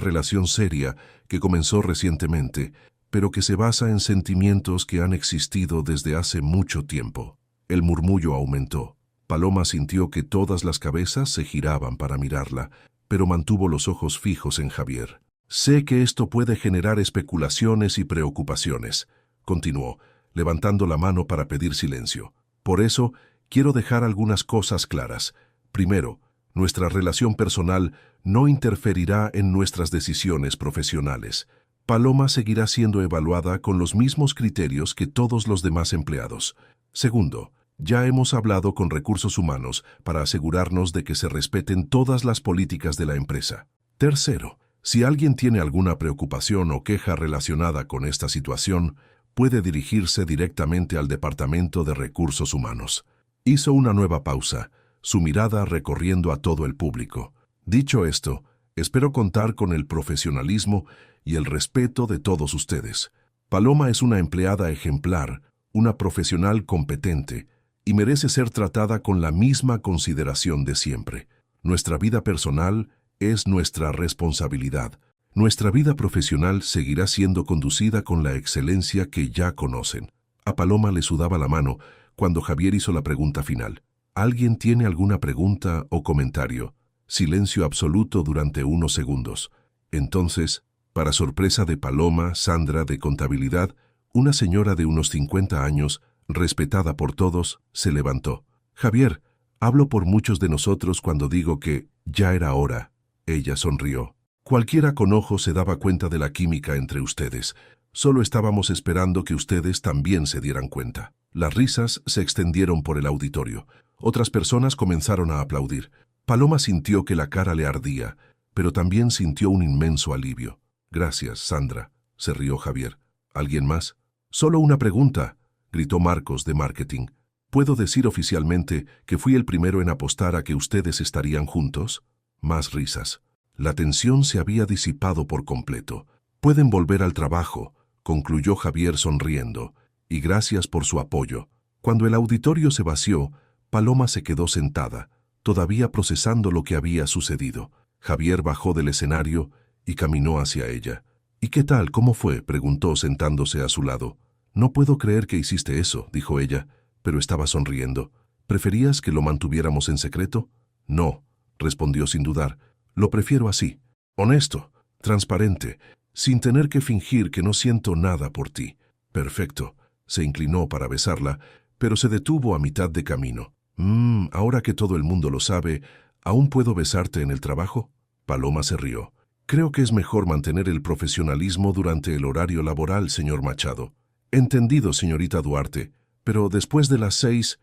relación seria que comenzó recientemente, pero que se basa en sentimientos que han existido desde hace mucho tiempo. El murmullo aumentó. Paloma sintió que todas las cabezas se giraban para mirarla, pero mantuvo los ojos fijos en Javier. «Sé que esto puede generar especulaciones y preocupaciones», continuó, levantando la mano para pedir silencio. «Por eso, quiero dejar algunas cosas claras. Primero, nuestra relación personal no interferirá en nuestras decisiones profesionales. Paloma seguirá siendo evaluada con los mismos criterios que todos los demás empleados. Segundo, ya hemos hablado con Recursos Humanos para asegurarnos de que se respeten todas las políticas de la empresa. Tercero, si alguien tiene alguna preocupación o queja relacionada con esta situación, puede dirigirse directamente al Departamento de Recursos Humanos». Hizo una nueva pausa, su mirada recorriendo a todo el público. «Dicho esto, espero contar con el profesionalismo y el respeto de todos ustedes. Paloma es una empleada ejemplar, una profesional competente, y merece ser tratada con la misma consideración de siempre. Nuestra vida personal es nuestra responsabilidad. Nuestra vida profesional seguirá siendo conducida con la excelencia que ya conocen». A Paloma le sudaba la mano cuando Javier hizo la pregunta final. «¿Alguien tiene alguna pregunta o comentario?». Silencio absoluto durante unos segundos. Entonces, para sorpresa de Paloma, Sandra de Contabilidad, una señora de unos 50 años, respetada por todos, se levantó. «Javier, hablo por muchos de nosotros cuando digo que ya era hora». Ella sonrió. «Cualquiera con ojos se daba cuenta de la química entre ustedes. Solo estábamos esperando que ustedes también se dieran cuenta». Las risas se extendieron por el auditorio. Otras personas comenzaron a aplaudir. Paloma sintió que la cara le ardía, pero también sintió un inmenso alivio. «Gracias, Sandra», se rió Javier. «¿Alguien más?» «Solo una pregunta», gritó Marcos de Marketing. «¿Puedo decir oficialmente que fui el primero en apostar a que ustedes estarían juntos?» Más risas. La tensión se había disipado por completo. «Pueden volver al trabajo», concluyó Javier sonriendo. «Y gracias por su apoyo». Cuando el auditorio se vació, Paloma se quedó sentada, todavía procesando lo que había sucedido. Javier bajó del escenario y caminó hacia ella. «¿Y qué tal? ¿Cómo fue?», preguntó sentándose a su lado. «No puedo creer que hiciste eso», dijo ella, pero estaba sonriendo. «¿Preferías que lo mantuviéramos en secreto?» «No», respondió sin dudar. «Lo prefiero así, honesto, transparente, sin tener que fingir que no siento nada por ti». «Perfecto». Se inclinó para besarla, pero se detuvo a mitad de camino. Ahora que todo el mundo lo sabe, ¿aún puedo besarte en el trabajo?» Paloma se rió. «Creo que es mejor mantener el profesionalismo durante el horario laboral, señor Machado». «Entendido, señorita Duarte, pero después de las 6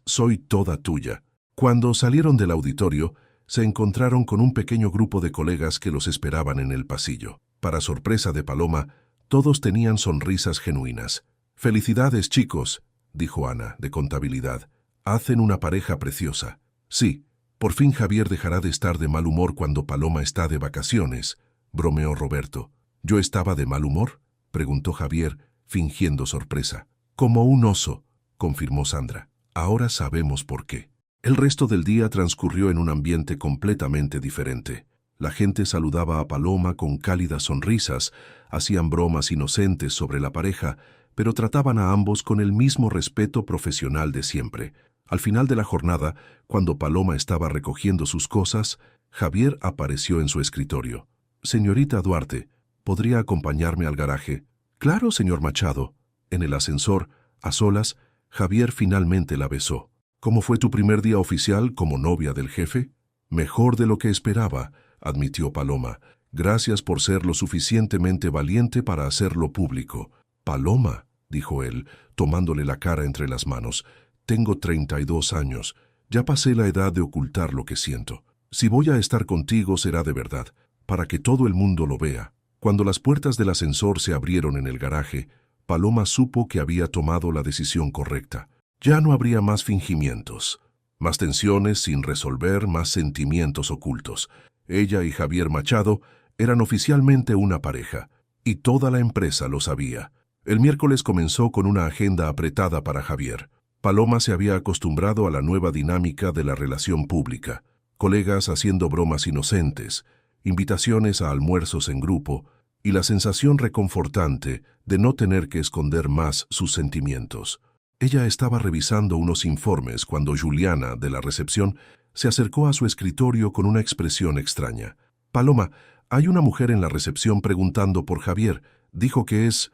soy toda tuya». Cuando salieron del auditorio, se encontraron con un pequeño grupo de colegas que los esperaban en el pasillo. Para sorpresa de Paloma, todos tenían sonrisas genuinas. «Felicidades, chicos», dijo Ana, de Contabilidad. «Hacen una pareja preciosa». «Sí, por fin Javier dejará de estar de mal humor cuando Paloma está de vacaciones», bromeó Roberto. «¿Yo estaba de mal humor?», preguntó Javier, fingiendo sorpresa. «Como un oso», confirmó Sandra. «Ahora sabemos por qué». El resto del día transcurrió en un ambiente completamente diferente. La gente saludaba a Paloma con cálidas sonrisas, hacían bromas inocentes sobre la pareja, pero trataban a ambos con el mismo respeto profesional de siempre. Al final de la jornada, cuando Paloma estaba recogiendo sus cosas, Javier apareció en su escritorio. «Señorita Duarte, ¿podría acompañarme al garaje?» «Claro, señor Machado». En el ascensor, a solas, Javier finalmente la besó. «¿Cómo fue tu primer día oficial como novia del jefe?» «Mejor de lo que esperaba», admitió Paloma. «Gracias por ser lo suficientemente valiente para hacerlo público». «Paloma», dijo él, tomándole la cara entre las manos, «tengo 32 años. Ya pasé la edad de ocultar lo que siento. Si voy a estar contigo será de verdad, para que todo el mundo lo vea». Cuando las puertas del ascensor se abrieron en el garaje, Paloma supo que había tomado la decisión correcta. Ya no habría más fingimientos, más tensiones sin resolver, más sentimientos ocultos. Ella y Javier Machado eran oficialmente una pareja, y toda la empresa lo sabía. El miércoles comenzó con una agenda apretada para Javier. Paloma se había acostumbrado a la nueva dinámica de la relación pública. Colegas haciendo bromas inocentes, invitaciones a almuerzos en grupo y la sensación reconfortante de no tener que esconder más sus sentimientos. Ella estaba revisando unos informes cuando Juliana, de la recepción, se acercó a su escritorio con una expresión extraña. Paloma, hay una mujer en la recepción preguntando por Javier. Dijo que es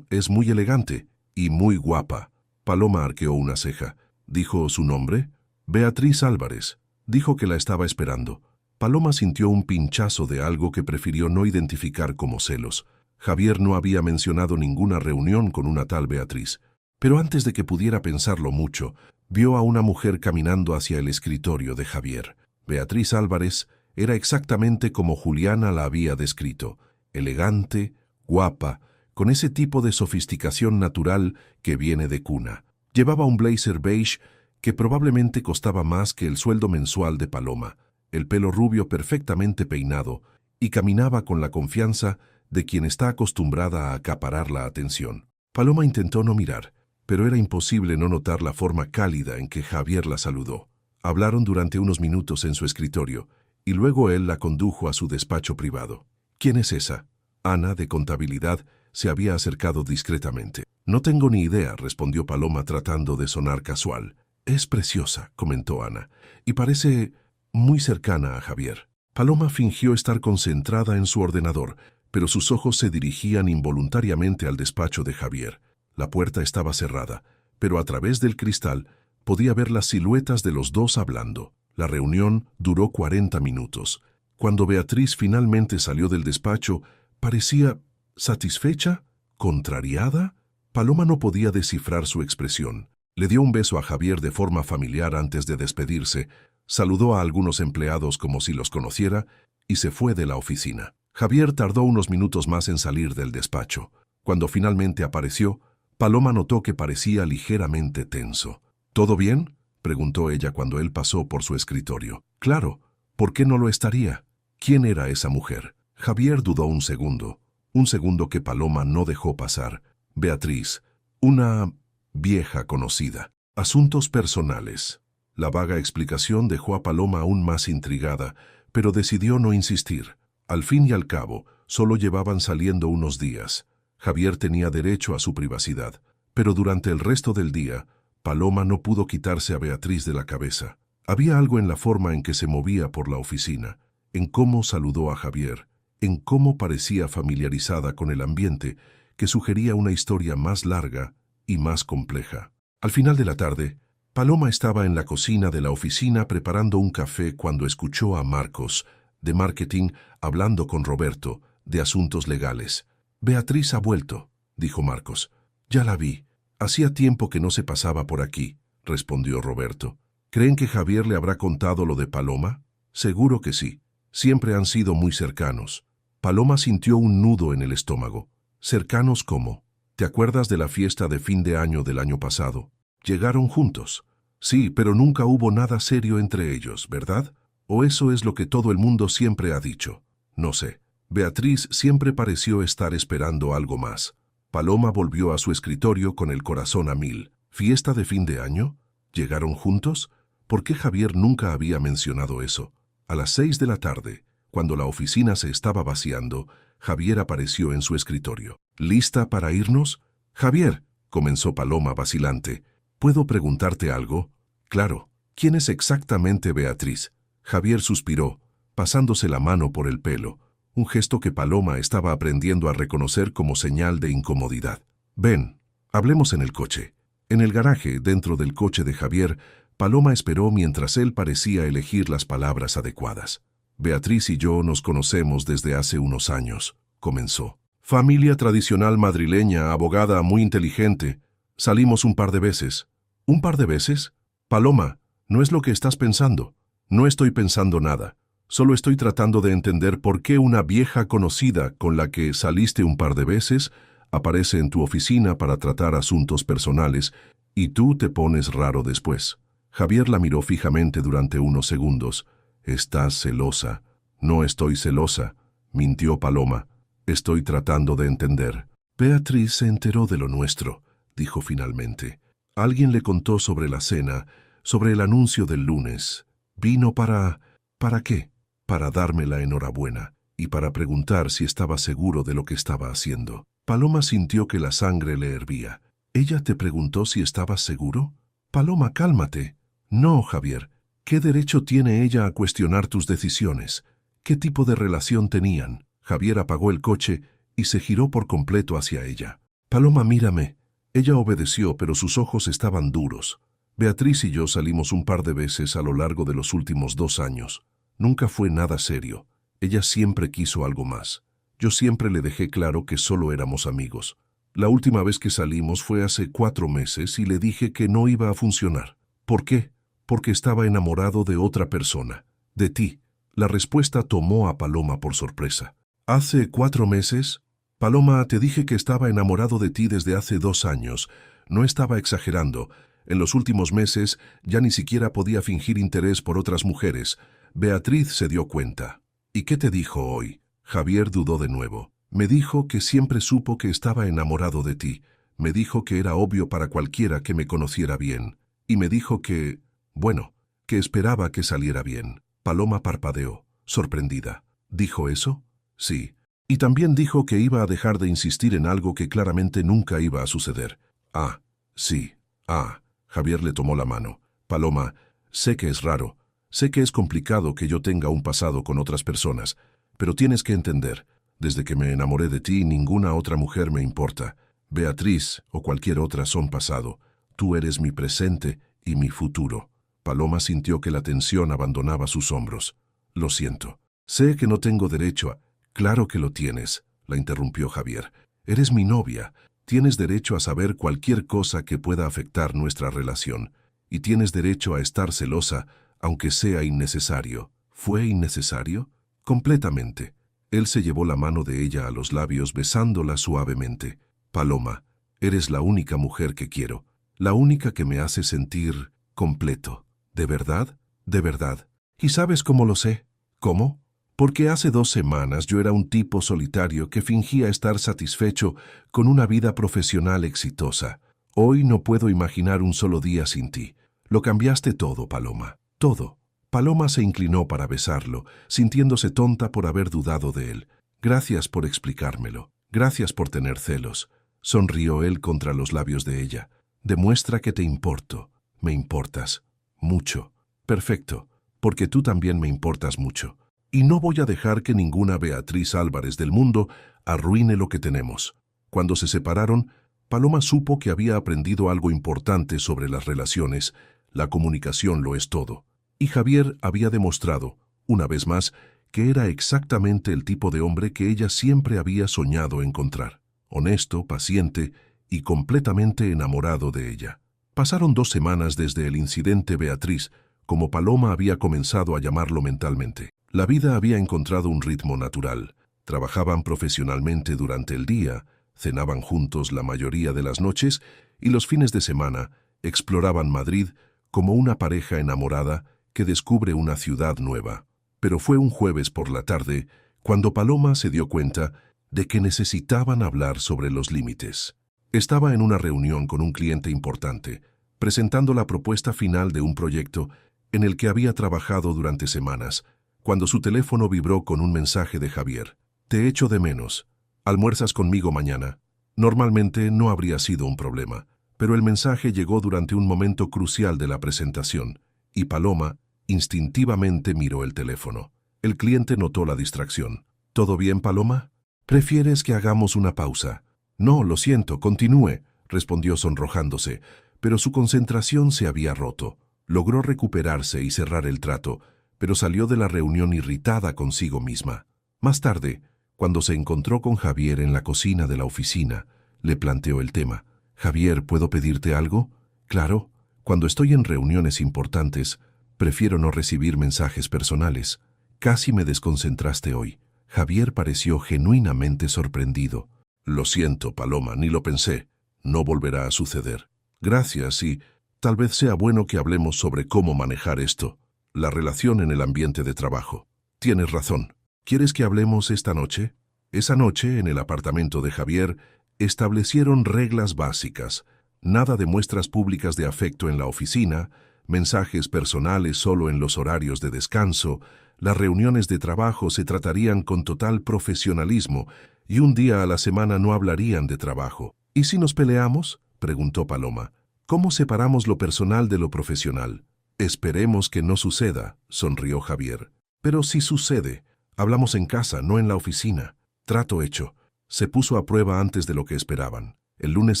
muy elegante y muy guapa. Paloma arqueó una ceja. ¿Dijo su nombre? Beatriz Álvarez. Dijo que la estaba esperando. Paloma sintió un pinchazo de algo que prefirió no identificar como celos. Javier no había mencionado ninguna reunión con una tal Beatriz. Pero antes de que pudiera pensarlo mucho, vio a una mujer caminando hacia el escritorio de Javier. Beatriz Álvarez era exactamente como Juliana la había descrito, elegante, guapa, con ese tipo de sofisticación natural que viene de cuna. Llevaba un blazer beige que probablemente costaba más que el sueldo mensual de Paloma, el pelo rubio perfectamente peinado, y caminaba con la confianza de quien está acostumbrada a acaparar la atención. Paloma intentó no mirar, pero era imposible no notar la forma cálida en que Javier la saludó. Hablaron durante unos minutos en su escritorio, y luego él la condujo a su despacho privado. ¿Quién es esa? Ana, de contabilidad, se había acercado discretamente. No tengo ni idea, respondió Paloma tratando de sonar casual. Es preciosa, comentó Ana, y parece muy cercana a Javier. Paloma fingió estar concentrada en su ordenador, pero sus ojos se dirigían involuntariamente al despacho de Javier. La puerta estaba cerrada, pero a través del cristal podía ver las siluetas de los dos hablando. La reunión duró 40 minutos. Cuando Beatriz finalmente salió del despacho, parecía satisfecha, contrariada. Paloma no podía descifrar su expresión. Le dio un beso a Javier de forma familiar antes de despedirse, saludó a algunos empleados como si los conociera y se fue de la oficina. Javier tardó unos minutos más en salir del despacho. Cuando finalmente apareció, Paloma notó que parecía ligeramente tenso. ¿Todo bien?, preguntó ella cuando él pasó por su escritorio. Claro, ¿por qué no lo estaría? ¿Quién era esa mujer? Javier dudó un segundo que Paloma no dejó pasar. Beatriz, una vieja conocida. Asuntos personales. La vaga explicación dejó a Paloma aún más intrigada, pero decidió no insistir. Al fin y al cabo, solo llevaban saliendo unos días. Javier tenía derecho a su privacidad, pero durante el resto del día, Paloma no pudo quitarse a Beatriz de la cabeza. Había algo en la forma en que se movía por la oficina, en cómo saludó a Javier, en cómo parecía familiarizada con el ambiente, que sugería una historia más larga y más compleja. Al final de la tarde, Paloma estaba en la cocina de la oficina preparando un café cuando escuchó a Marcos, de marketing, hablando con Roberto, de asuntos legales. «Beatriz ha vuelto», dijo Marcos. «Ya la vi. Hacía tiempo que no se pasaba por aquí», respondió Roberto. «¿Creen que Javier le habrá contado lo de Paloma?» «Seguro que sí. Siempre han sido muy cercanos». Paloma sintió un nudo en el estómago. «¿Cercanos cómo? ¿Te acuerdas de la fiesta de fin de año del año pasado? ¿Llegaron juntos?» «Sí, pero nunca hubo nada serio entre ellos, ¿verdad? ¿O eso es lo que todo el mundo siempre ha dicho?» «No sé». Beatriz siempre pareció estar esperando algo más. Paloma volvió a su escritorio con el corazón a mil. ¿Fiesta de fin de año? ¿Llegaron juntos? ¿Por qué Javier nunca había mencionado eso? A las 6 de la tarde, cuando la oficina se estaba vaciando, Javier apareció en su escritorio. ¿Lista para irnos? «Javier», comenzó Paloma vacilante, ¿puedo preguntarte algo? «Claro». «¿Quién es exactamente Beatriz?» Javier suspiró, pasándose la mano por el pelo, un gesto que Paloma estaba aprendiendo a reconocer como señal de incomodidad. «Ven, hablemos en el coche». En el garaje, dentro del coche de Javier, Paloma esperó mientras él parecía elegir las palabras adecuadas. «Beatriz y yo nos conocemos desde hace unos años», comenzó. «Familia tradicional madrileña, abogada muy inteligente. Salimos un par de veces». «¿Un par de veces?» «Paloma, no es lo que estás pensando». «No estoy pensando nada. Solo estoy tratando de entender por qué una vieja conocida con la que saliste un par de veces aparece en tu oficina para tratar asuntos personales y tú te pones raro después». Javier la miró fijamente durante unos segundos. «Estás celosa». «No estoy celosa», mintió Paloma. «Estoy tratando de entender». «Beatriz se enteró de lo nuestro», dijo finalmente. «Alguien le contó sobre la cena, sobre el anuncio del lunes. Vino para... ¿Para qué? Para darme la enhorabuena y para preguntar si estaba seguro de lo que estaba haciendo». Paloma sintió que la sangre le hervía. ¿Ella te preguntó si estabas seguro? Paloma, cálmate. No, Javier. ¿Qué derecho tiene ella a cuestionar tus decisiones? ¿Qué tipo de relación tenían? Javier apagó el coche y se giró por completo hacia ella. Paloma, mírame. Ella obedeció, pero sus ojos estaban duros. Beatriz y yo salimos un par de veces a lo largo de los últimos 2 años. Nunca fue nada serio. Ella siempre quiso algo más. Yo siempre le dejé claro que solo éramos amigos. La última vez que salimos fue hace 4 meses y le dije que no iba a funcionar. ¿Por qué? Porque estaba enamorado de otra persona. De ti. La respuesta tomó a Paloma por sorpresa. ¿Hace 4 meses? Paloma, te dije que estaba enamorado de ti desde hace 2 años. No estaba exagerando. En los últimos meses ya ni siquiera podía fingir interés por otras mujeres. Beatriz se dio cuenta. ¿Y qué te dijo hoy? Javier dudó de nuevo. Me dijo que siempre supo que estaba enamorado de ti. Me dijo que era obvio para cualquiera que me conociera bien. Y me dijo que, bueno, que esperaba que saliera bien. Paloma parpadeó, sorprendida. ¿Dijo eso? Sí. Y también dijo que iba a dejar de insistir en algo que claramente nunca iba a suceder. Ah, sí. Ah. Javier le tomó la mano. Paloma, sé que es raro. Sé que es complicado que yo tenga un pasado con otras personas, pero tienes que entender, desde que me enamoré de ti, ninguna otra mujer me importa. Beatriz o cualquier otra son pasado. Tú eres mi presente y mi futuro. Paloma sintió que la tensión abandonaba sus hombros. Lo siento. Sé que no tengo derecho a... Claro que lo tienes, la interrumpió Javier. Eres mi novia. Tienes derecho a saber cualquier cosa que pueda afectar nuestra relación. Y tienes derecho a estar celosa, aunque sea innecesario. ¿Fue innecesario? Completamente. Él se llevó la mano de ella a los labios besándola suavemente. Paloma, eres la única mujer que quiero. La única que me hace sentir completo. ¿De verdad? De verdad. ¿Y sabes cómo lo sé? ¿Cómo? Porque hace 2 semanas yo era un tipo solitario que fingía estar satisfecho con una vida profesional exitosa. Hoy no puedo imaginar un solo día sin ti. Lo cambiaste todo, Paloma. Todo. Paloma se inclinó para besarlo, sintiéndose tonta por haber dudado de él. Gracias por explicármelo. Gracias por tener celos. Sonrió él contra los labios de ella. Demuestra que te importo. Me importas. Mucho. Perfecto. Porque tú también me importas mucho. Y no voy a dejar que ninguna Beatriz Álvarez del mundo arruine lo que tenemos. Cuando se separaron, Paloma supo que había aprendido algo importante sobre las relaciones. La comunicación lo es todo. Y Javier había demostrado, una vez más, que era exactamente el tipo de hombre que ella siempre había soñado encontrar. Honesto, paciente y completamente enamorado de ella. Pasaron 2 semanas desde el incidente Beatriz, como Paloma había comenzado a llamarlo mentalmente. La vida había encontrado un ritmo natural. Trabajaban profesionalmente durante el día, cenaban juntos la mayoría de las noches y los fines de semana exploraban Madrid como una pareja enamorada que descubre una ciudad nueva. Pero fue un jueves por la tarde cuando Paloma se dio cuenta de que necesitaban hablar sobre los límites. Estaba en una reunión con un cliente importante, presentando la propuesta final de un proyecto en el que había trabajado durante semanas, cuando su teléfono vibró con un mensaje de Javier. Te echo de menos. ¿Almuerzas conmigo mañana? Normalmente no habría sido un problema, pero el mensaje llegó durante un momento crucial de la presentación, y Paloma instintivamente miró el teléfono. El cliente notó la distracción. ¿Todo bien, Paloma? ¿Prefieres que hagamos una pausa? No, lo siento, continúe, respondió sonrojándose, pero su concentración se había roto. Logró recuperarse y cerrar el trato, pero salió de la reunión irritada consigo misma. Más tarde, cuando se encontró con Javier en la cocina de la oficina, le planteó el tema. «Javier, ¿puedo pedirte algo?» «Claro, cuando estoy en reuniones importantes, prefiero no recibir mensajes personales. Casi me desconcentraste hoy». Javier pareció genuinamente sorprendido. «Lo siento, Paloma, ni lo pensé. No volverá a suceder. Gracias y tal vez sea bueno que hablemos sobre cómo manejar esto. La relación en el ambiente de trabajo. Tienes razón. ¿Quieres que hablemos esta noche?» Esa noche, en el apartamento de Javier, establecieron reglas básicas. Nada de muestras públicas de afecto en la oficina, mensajes personales solo en los horarios de descanso, las reuniones de trabajo se tratarían con total profesionalismo y un día a la semana no hablarían de trabajo. «¿Y si nos peleamos?», preguntó Paloma. ¿Cómo separamos lo personal de lo profesional? Esperemos que no suceda, sonrió Javier. Pero si sucede, hablamos en casa, no en la oficina. Trato hecho. Se puso a prueba antes de lo que esperaban. El lunes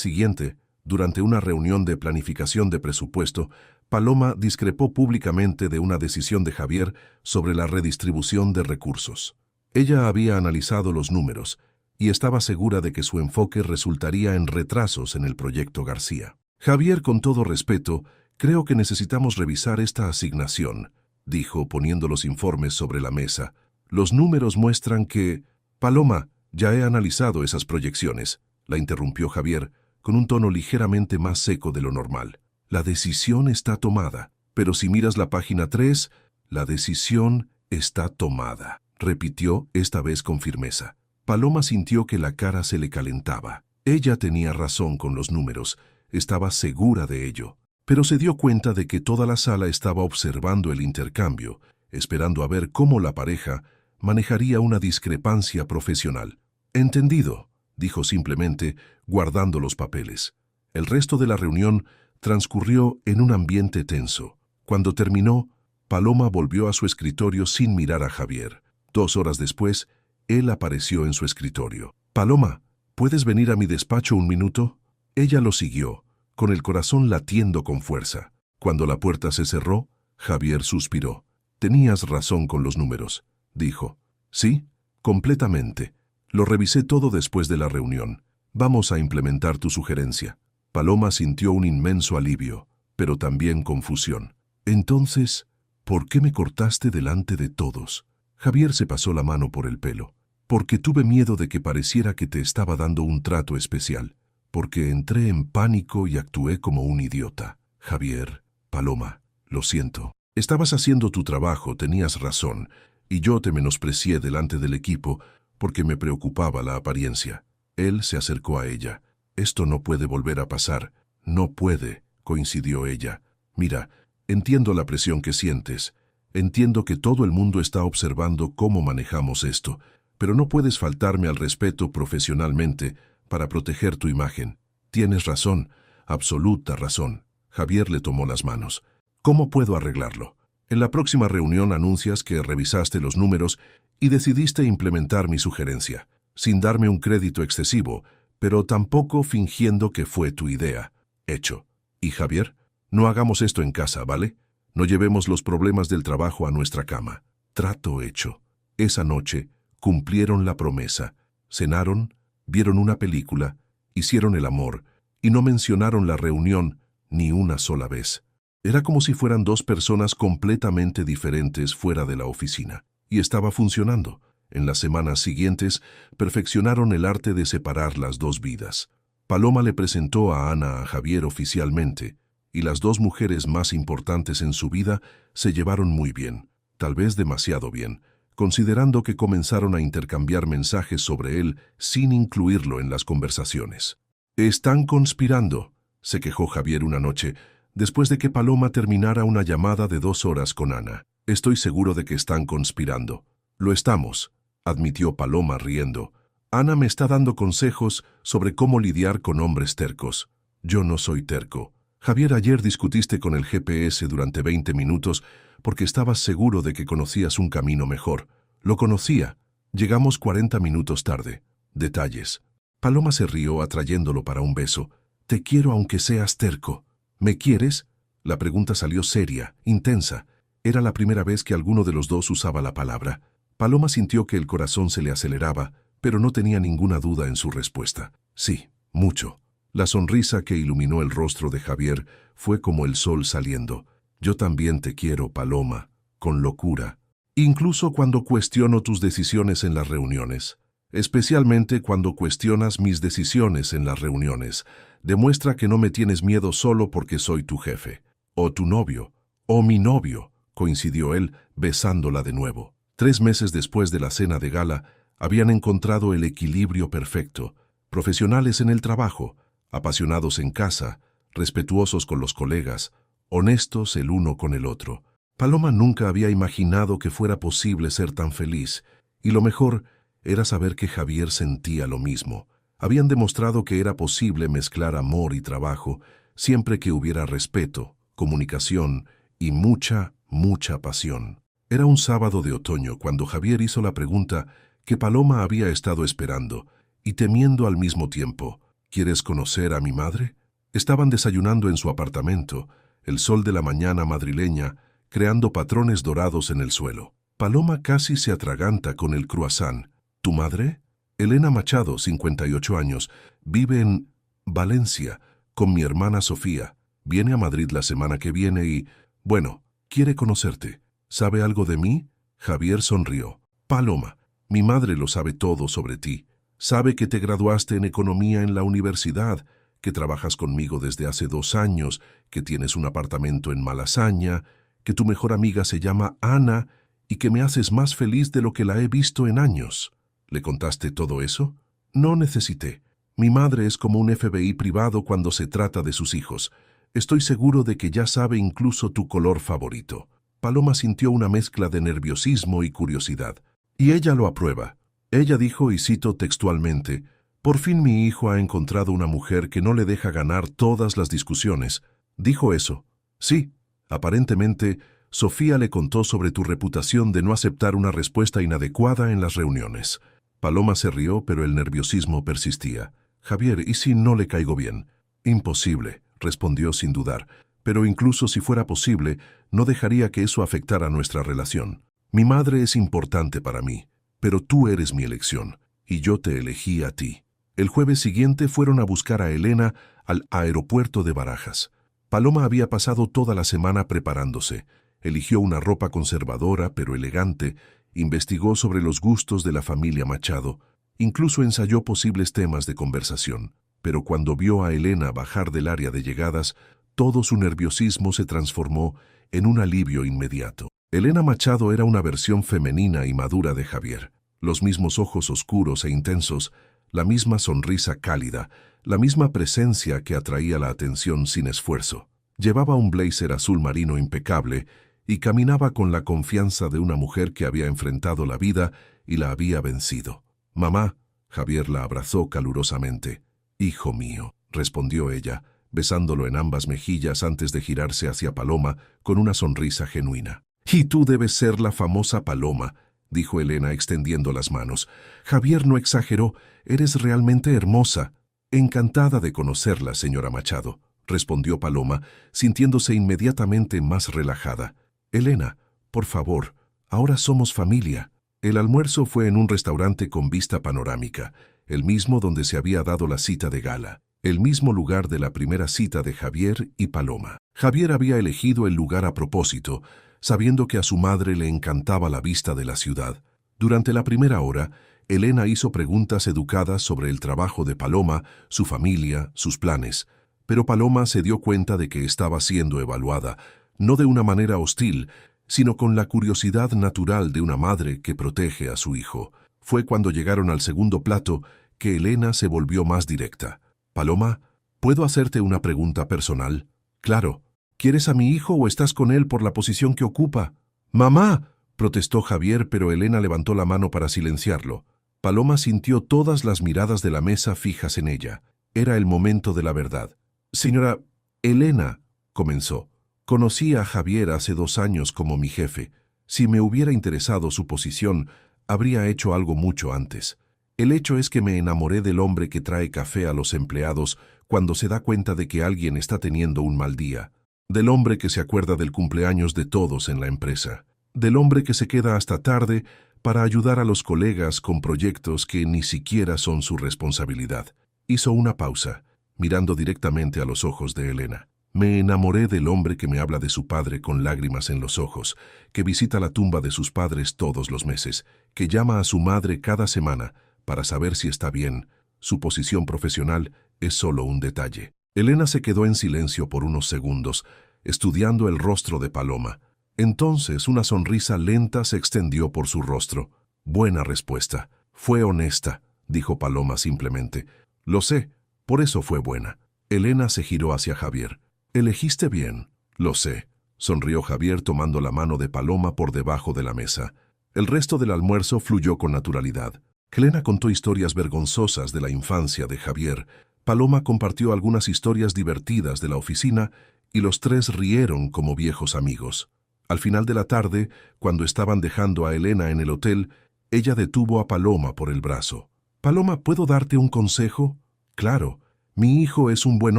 siguiente, durante una reunión de planificación de presupuesto, Paloma discrepó públicamente de una decisión de Javier sobre la redistribución de recursos. Ella había analizado los números y estaba segura de que su enfoque resultaría en retrasos en el proyecto García. Javier, con todo respeto, creo que necesitamos revisar esta asignación, dijo poniendo los informes sobre la mesa. Los números muestran que... Paloma, ya he analizado esas proyecciones, la interrumpió Javier, con un tono ligeramente más seco de lo normal. La decisión está tomada, pero si miras la página 3, la decisión está tomada, repitió esta vez con firmeza. Paloma sintió que la cara se le calentaba. Ella tenía razón con los números, estaba segura de ello, pero se dio cuenta de que toda la sala estaba observando el intercambio, esperando a ver cómo la pareja manejaría una discrepancia profesional. Entendido, dijo simplemente, guardando los papeles. El resto de la reunión transcurrió en un ambiente tenso. Cuando terminó, Paloma volvió a su escritorio sin mirar a Javier. 2 horas después, él apareció en su escritorio. «Paloma, ¿puedes venir a mi despacho un minuto?» Ella lo siguió, con el corazón latiendo con fuerza. Cuando la puerta se cerró, Javier suspiró. «Tenías razón con los números», dijo. «Sí, completamente. Lo revisé todo después de la reunión. Vamos a implementar tu sugerencia». Paloma sintió un inmenso alivio, pero también confusión. «Entonces, ¿por qué me cortaste delante de todos?» Javier se pasó la mano por el pelo. «Porque tuve miedo de que pareciera que te estaba dando un trato especial. Porque entré en pánico y actué como un idiota. Javier, Paloma, lo siento. Estabas haciendo tu trabajo, tenías razón, y yo te menosprecié delante del equipo porque me preocupaba la apariencia». Él se acercó a ella. «Esto no puede volver a pasar». «No puede», coincidió ella. «Mira, entiendo la presión que sientes. Entiendo que todo el mundo está observando cómo manejamos esto, pero no puedes faltarme al respeto profesionalmente para proteger tu imagen. Tienes razón, absoluta razón». Javier le tomó las manos. «¿Cómo puedo arreglarlo? En la próxima reunión anuncias que revisaste los números y decidiste implementar mi sugerencia, sin darme un crédito excesivo, pero tampoco fingiendo que fue tu idea. Hecho. Y Javier, no hagamos esto en casa, ¿vale? No llevemos los problemas del trabajo a nuestra cama». Trato hecho. Esa noche cumplieron la promesa. Cenaron, vieron una película, hicieron el amor y no mencionaron la reunión ni una sola vez. Era como si fueran 2 personas completamente diferentes fuera de la oficina. Y estaba funcionando. En las semanas siguientes, perfeccionaron el arte de separar las 2 vidas. Paloma le presentó a Ana a Javier oficialmente, y las 2 mujeres más importantes en su vida se llevaron muy bien, tal vez demasiado bien, considerando que comenzaron a intercambiar mensajes sobre él sin incluirlo en las conversaciones. «Están conspirando», se quejó Javier una noche, después de que Paloma terminara una llamada de 2 horas con Ana. «Estoy seguro de que están conspirando». «Lo estamos», admitió Paloma riendo. «Ana me está dando consejos sobre cómo lidiar con hombres tercos». «Yo no soy terco. Javier, ayer discutiste con el GPS durante 20 minutos porque estabas seguro de que conocías un camino mejor. Lo conocía. Llegamos 40 minutos tarde. Detalles». Paloma se rió atrayéndolo para un beso. «Te quiero aunque seas terco». «¿Me quieres?» La pregunta salió seria, intensa. Era la primera vez que alguno de los dos usaba la palabra. Paloma sintió que el corazón se le aceleraba, pero no tenía ninguna duda en su respuesta. «Sí, mucho». La sonrisa que iluminó el rostro de Javier fue como el sol saliendo. «Yo también te quiero, Paloma, con locura. Incluso cuando cuestiono tus decisiones en las reuniones. Especialmente cuando cuestionas mis decisiones en las reuniones. Demuestra que no me tienes miedo solo porque soy tu jefe. O tu novio. O mi novio», coincidió él, besándola de nuevo. 3 meses después de la cena de gala, habían encontrado el equilibrio perfecto. Profesionales en el trabajo, apasionados en casa, respetuosos con los colegas, honestos el uno con el otro. Paloma nunca había imaginado que fuera posible ser tan feliz, y lo mejor era saber que Javier sentía lo mismo. Habían demostrado que era posible mezclar amor y trabajo siempre que hubiera respeto, comunicación y mucha, mucha pasión. Era un sábado de otoño cuando Javier hizo la pregunta que Paloma había estado esperando y temiendo al mismo tiempo. ¿Quieres conocer a mi madre? Estaban desayunando en su apartamento, el sol de la mañana madrileña, creando patrones dorados en el suelo. Paloma casi se atraganta con el croissant. ¿Tu madre? Elena Machado, 58 años, vive en Valencia con mi hermana Sofía. Viene a Madrid la semana que viene y, bueno, quiere conocerte. ¿Sabe algo de mí? Javier sonrió. Paloma, mi madre lo sabe todo sobre ti. Sabe que te graduaste en economía en la universidad, que trabajas conmigo desde hace 2 años, que tienes un apartamento en Malasaña, que tu mejor amiga se llama Ana y que me haces más feliz de lo que la he visto en años. ¿Le contaste todo eso? No necesité. Mi madre es como un FBI privado cuando se trata de sus hijos. Estoy seguro de que ya sabe incluso tu color favorito. Paloma sintió una mezcla de nerviosismo y curiosidad. Y ella lo aprueba. Ella dijo, y cito textualmente, «Por fin mi hijo ha encontrado una mujer que no le deja ganar todas las discusiones». ¿Dijo eso? Sí. Aparentemente, Sofía le contó sobre tu reputación de no aceptar una respuesta inadecuada en las reuniones. Paloma se rió, pero el nerviosismo persistía. Javier, ¿y si no le caigo bien? Imposible, respondió sin dudar. Pero incluso si fuera posible, no dejaría que eso afectara nuestra relación. Mi madre es importante para mí, pero tú eres mi elección, y yo te elegí a ti. El jueves siguiente fueron a buscar a Elena al aeropuerto de Barajas. Paloma había pasado toda la semana preparándose. Eligió una ropa conservadora pero elegante, investigó sobre los gustos de la familia Machado, incluso ensayó posibles temas de conversación. Pero cuando vio a Elena bajar del área de llegadas, todo su nerviosismo se transformó en un alivio inmediato. Elena Machado era una versión femenina y madura de Javier. Los mismos ojos oscuros e intensos, la misma sonrisa cálida, la misma presencia que atraía la atención sin esfuerzo. Llevaba un blazer azul marino impecable y caminaba con la confianza de una mujer que había enfrentado la vida y la había vencido. «Mamá», Javier la abrazó calurosamente. «Hijo mío», respondió ella, besándolo en ambas mejillas antes de girarse hacia Paloma con una sonrisa genuina. «Y tú debes ser la famosa Paloma», dijo Elena extendiendo las manos. «Javier no exageró, eres realmente hermosa». «Encantada de conocerla, señora Machado», respondió Paloma, sintiéndose inmediatamente más relajada. «Elena, por favor, ahora somos familia». El almuerzo fue en un restaurante con vista panorámica, el mismo donde se había dado la cita de gala, el mismo lugar de la primera cita de Javier y Paloma. Javier había elegido el lugar a propósito, sabiendo que a su madre le encantaba la vista de la ciudad. Durante la primera hora, Elena hizo preguntas educadas sobre el trabajo de Paloma, su familia, sus planes, pero Paloma se dio cuenta de que estaba siendo evaluada, no de una manera hostil, sino con la curiosidad natural de una madre que protege a su hijo. Fue cuando llegaron al segundo plato que Elena se volvió más directa. «Paloma, ¿puedo hacerte una pregunta personal?» «Claro. ¿Quieres a mi hijo o estás con él por la posición que ocupa?» «¡Mamá!», protestó Javier, pero Elena levantó la mano para silenciarlo. Paloma sintió todas las miradas de la mesa fijas en ella. Era el momento de la verdad. «Señora Elena», comenzó, «conocí a Javier hace 2 años como mi jefe. Si me hubiera interesado su posición, habría hecho algo mucho antes. El hecho es que me enamoré del hombre que trae café a los empleados cuando se da cuenta de que alguien está teniendo un mal día. Del hombre que se acuerda del cumpleaños de todos en la empresa. Del hombre que se queda hasta tarde para ayudar a los colegas con proyectos que ni siquiera son su responsabilidad». Hizo una pausa, mirando directamente a los ojos de Elena. «Me enamoré del hombre que me habla de su padre con lágrimas en los ojos, que visita la tumba de sus padres todos los meses, que llama a su madre cada semana para saber si está bien. Su posición profesional es solo un detalle». Elena se quedó en silencio por unos segundos, estudiando el rostro de Paloma. Entonces una sonrisa lenta se extendió por su rostro. «Buena respuesta. Fue honesta», dijo Paloma simplemente. «Lo sé, por eso fue buena». Elena se giró hacia Javier. «Elegiste bien». «Lo sé», sonrió Javier tomando la mano de Paloma por debajo de la mesa. El resto del almuerzo fluyó con naturalidad. Helena contó historias vergonzosas de la infancia de Javier. Paloma compartió algunas historias divertidas de la oficina y los tres rieron como viejos amigos. Al final de la tarde, cuando estaban dejando a Helena en el hotel, ella detuvo a Paloma por el brazo. «Paloma, ¿puedo darte un consejo?» «Claro, mi hijo es un buen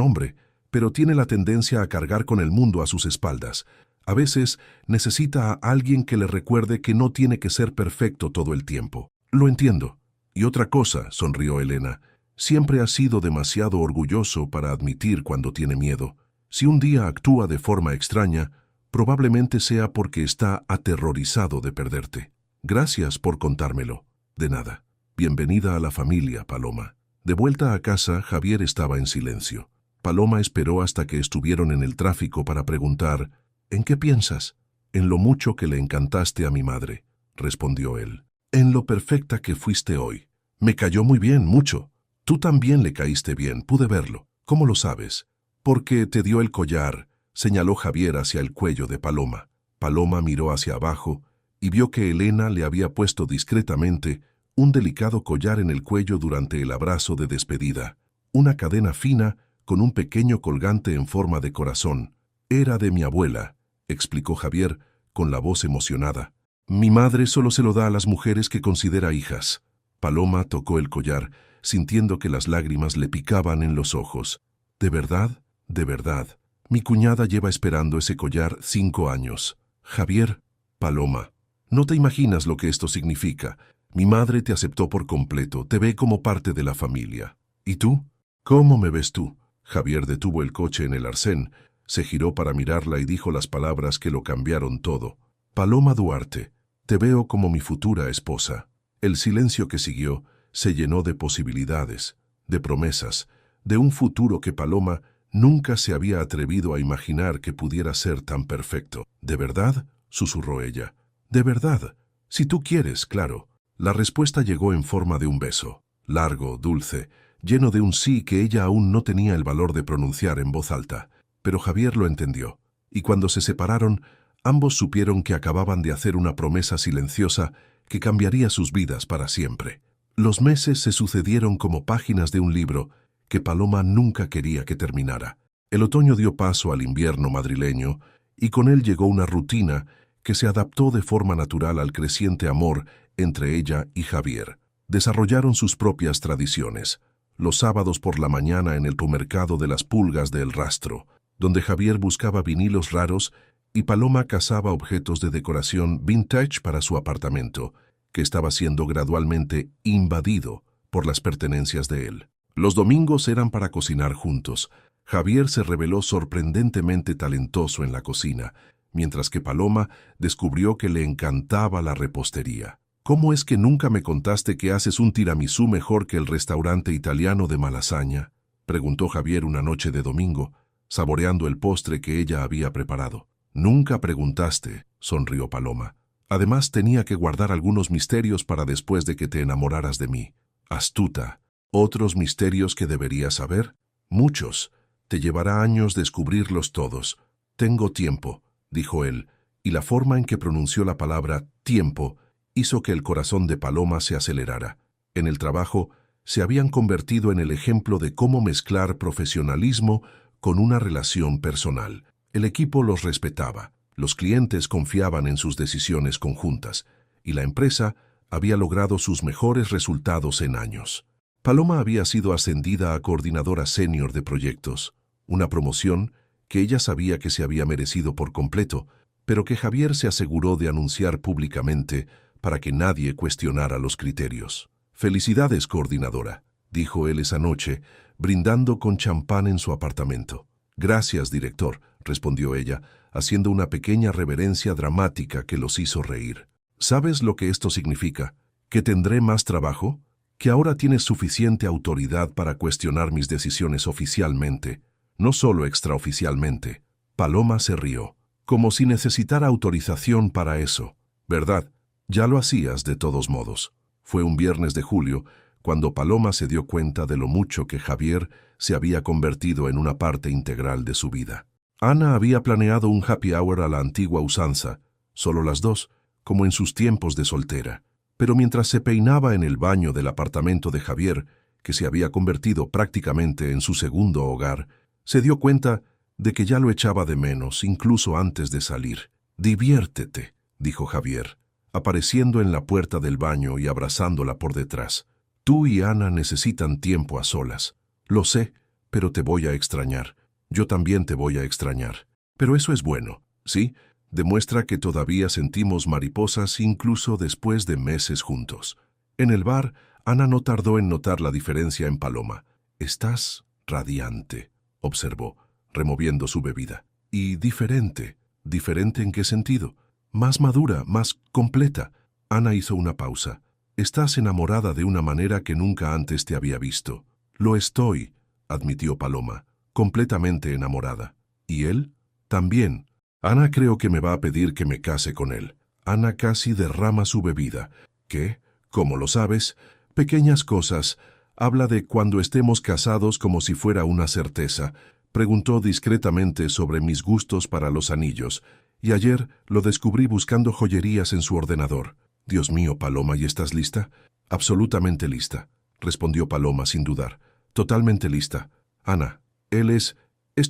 hombre, pero tiene la tendencia a cargar con el mundo a sus espaldas. A veces necesita a alguien que le recuerde que no tiene que ser perfecto todo el tiempo». «Lo entiendo». «Y otra cosa», sonrió Helena, «siempre ha sido demasiado orgulloso para admitir cuando tiene miedo. Si un día actúa de forma extraña, probablemente sea porque está aterrorizado de perderte. Gracias por contármelo». «De nada. Bienvenida a la familia, Paloma». De vuelta a casa, Javier estaba en silencio. Paloma esperó hasta que estuvieron en el tráfico para preguntar, «¿En qué piensas?» «En lo mucho que le encantaste a mi madre», respondió él. «En lo perfecta que fuiste hoy. Me cayó muy bien, mucho. Tú también le caíste bien, pude verlo. ¿Cómo lo sabes?» «Porque te dio el collar», señaló Javier hacia el cuello de Paloma. Paloma miró hacia abajo y vio que Helena le había puesto discretamente un delicado collar en el cuello durante el abrazo de despedida. Una cadena fina con un pequeño colgante en forma de corazón. «Era de mi abuela», explicó Javier con la voz emocionada. «Mi madre solo se lo da a las mujeres que considera hijas». Paloma tocó el collar, sintiendo que las lágrimas le picaban en los ojos. «¿De verdad? De verdad. Mi cuñada lleva esperando ese collar 5 años. Javier». «Paloma, no te imaginas lo que esto significa. Mi madre te aceptó por completo, te ve como parte de la familia. ¿Y tú? ¿Cómo me ves tú?» Javier detuvo el coche en el arcén, se giró para mirarla y dijo las palabras que lo cambiaron todo. «Paloma Duarte, te veo como mi futura esposa». El silencio que siguió se llenó de posibilidades, de promesas, de un futuro que Paloma nunca se había atrevido a imaginar que pudiera ser tan perfecto. «¿De verdad?», susurró ella. «De verdad. Si tú quieres, claro». La respuesta llegó en forma de un beso, largo, dulce, lleno de un sí que ella aún no tenía el valor de pronunciar en voz alta. Pero Javier lo entendió, y cuando se separaron, ambos supieron que acababan de hacer una promesa silenciosa que cambiaría sus vidas para siempre. Los meses se sucedieron como páginas de un libro que Paloma nunca quería que terminara. El otoño dio paso al invierno madrileño, y con él llegó una rutina que se adaptó de forma natural al creciente amor entre ella y Javier. Desarrollaron sus propias tradiciones. Los sábados por la mañana en el mercado de las Pulgas de El Rastro, donde Javier buscaba vinilos raros y Paloma cazaba objetos de decoración vintage para su apartamento, que estaba siendo gradualmente invadido por las pertenencias de él. Los domingos eran para cocinar juntos. Javier se reveló sorprendentemente talentoso en la cocina, mientras que Paloma descubrió que le encantaba la repostería. «¿Cómo es que nunca me contaste que haces un tiramisú mejor que el restaurante italiano de Malasaña?», preguntó Javier una noche de domingo, saboreando el postre que ella había preparado. «Nunca preguntaste», sonrió Paloma. «Además tenía que guardar algunos misterios para después de que te enamoraras de mí. Astuta. ¿Otros misterios que deberías saber?» «Muchos. Te llevará años descubrirlos todos. Tengo tiempo», dijo él, y la forma en que pronunció la palabra «tiempo» hizo que el corazón de Paloma se acelerara. En el trabajo, se habían convertido en el ejemplo de cómo mezclar profesionalismo con una relación personal. El equipo los respetaba, los clientes confiaban en sus decisiones conjuntas, y la empresa había logrado sus mejores resultados en años. Paloma había sido ascendida a coordinadora senior de proyectos, una promoción que ella sabía que se había merecido por completo, pero que Javier se aseguró de anunciar públicamente para que nadie cuestionara los criterios. «Felicidades, coordinadora», dijo él esa noche, brindando con champán en su apartamento. «Gracias, director», respondió ella, haciendo una pequeña reverencia dramática que los hizo reír. «¿Sabes lo que esto significa? ¿Que tendré más trabajo? ¿Que ahora tienes suficiente autoridad para cuestionar mis decisiones oficialmente, no solo extraoficialmente?» Paloma se rió, como si necesitara autorización para eso. «¿Verdad? Ya lo hacías de todos modos». Fue un viernes de julio cuando Paloma se dio cuenta de lo mucho que Javier se había convertido en una parte integral de su vida. Ana había planeado un happy hour a la antigua usanza, solo las dos, como en sus tiempos de soltera. pero mientras se peinaba en el baño del apartamento de Javier, que se había convertido prácticamente en su segundo hogar, se dio cuenta de que ya lo echaba de menos, incluso antes de salir. «Diviértete», dijo Javier, apareciendo en la puerta del baño y abrazándola por detrás. «Tú y Ana necesitan tiempo a solas. Lo sé, pero te voy a extrañar. Yo también te voy a extrañar. Pero eso es bueno, ¿sí? Demuestra que todavía sentimos mariposas incluso después de meses juntos». En el bar, Ana no tardó en notar la diferencia en Paloma. «Estás radiante», observó, removiendo su bebida. «Y diferente. ¿Diferente en qué sentido?» «Más madura, más completa». Ana hizo una pausa. «Estás enamorada de una manera que nunca antes te había visto». «Lo estoy», admitió Paloma, completamente enamorada. «¿Y él?» «También. Ana creo que me va a pedir que me case con él». Ana casi derrama su bebida. «¿Qué? ¿Cómo lo sabes?» «Pequeñas cosas. Habla de cuando estemos casados como si fuera una certeza». Preguntó discretamente sobre mis gustos para los anillos, y ayer lo descubrí buscando joyerías en su ordenador. «Dios mío, Paloma, ¿y estás lista?» «Absolutamente lista», respondió Paloma sin dudar. «Totalmente lista. Ana, él es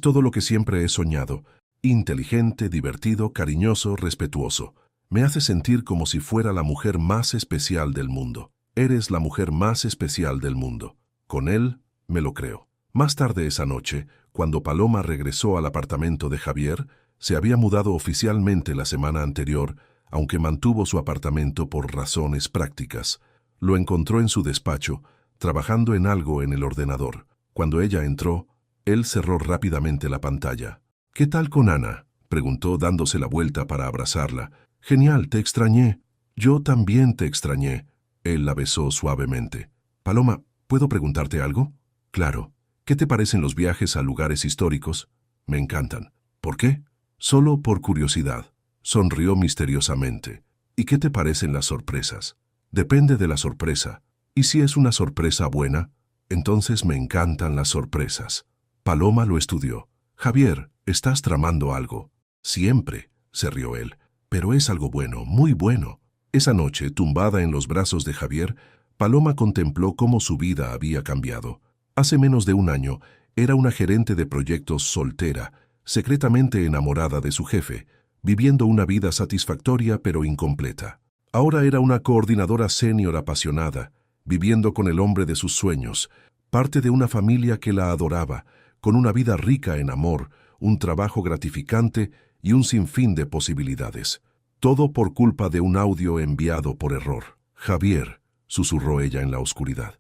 todo lo que siempre he soñado. Inteligente, divertido, cariñoso, respetuoso. Me hace sentir como si fuera la mujer más especial del mundo. Eres la mujer más especial del mundo. Con él, me lo creo». Más tarde esa noche, cuando Paloma regresó al apartamento de Javier, se había mudado oficialmente la semana anterior, aunque mantuvo su apartamento por razones prácticas. Lo encontró en su despacho, trabajando en algo en el ordenador. Cuando ella entró, él cerró rápidamente la pantalla. «¿Qué tal con Ana?», preguntó dándose la vuelta para abrazarla. «Genial, te extrañé». «Yo también te extrañé». Él la besó suavemente. «Paloma, ¿puedo preguntarte algo?» «Claro. ¿Qué te parecen los viajes a lugares históricos?» «Me encantan». «¿Por qué?» «Solo por curiosidad». Sonrió misteriosamente. «¿Y qué te parecen las sorpresas?» «Depende de la sorpresa. ¿Y si es una sorpresa buena?» «Entonces me encantan las sorpresas». Paloma lo estudió. «Javier, estás tramando algo». «Siempre», se rió él. «Pero es algo bueno, muy bueno». Esa noche, tumbada en los brazos de Javier, Paloma contempló cómo su vida había cambiado. Hace menos de un año, era una gerente de proyectos soltera, secretamente enamorada de su jefe, viviendo una vida satisfactoria pero incompleta. Ahora era una coordinadora senior apasionada, viviendo con el hombre de sus sueños, parte de una familia que la adoraba, con una vida rica en amor, un trabajo gratificante y un sinfín de posibilidades. Todo por culpa de un audio enviado por error. «Javier», susurró ella en la oscuridad.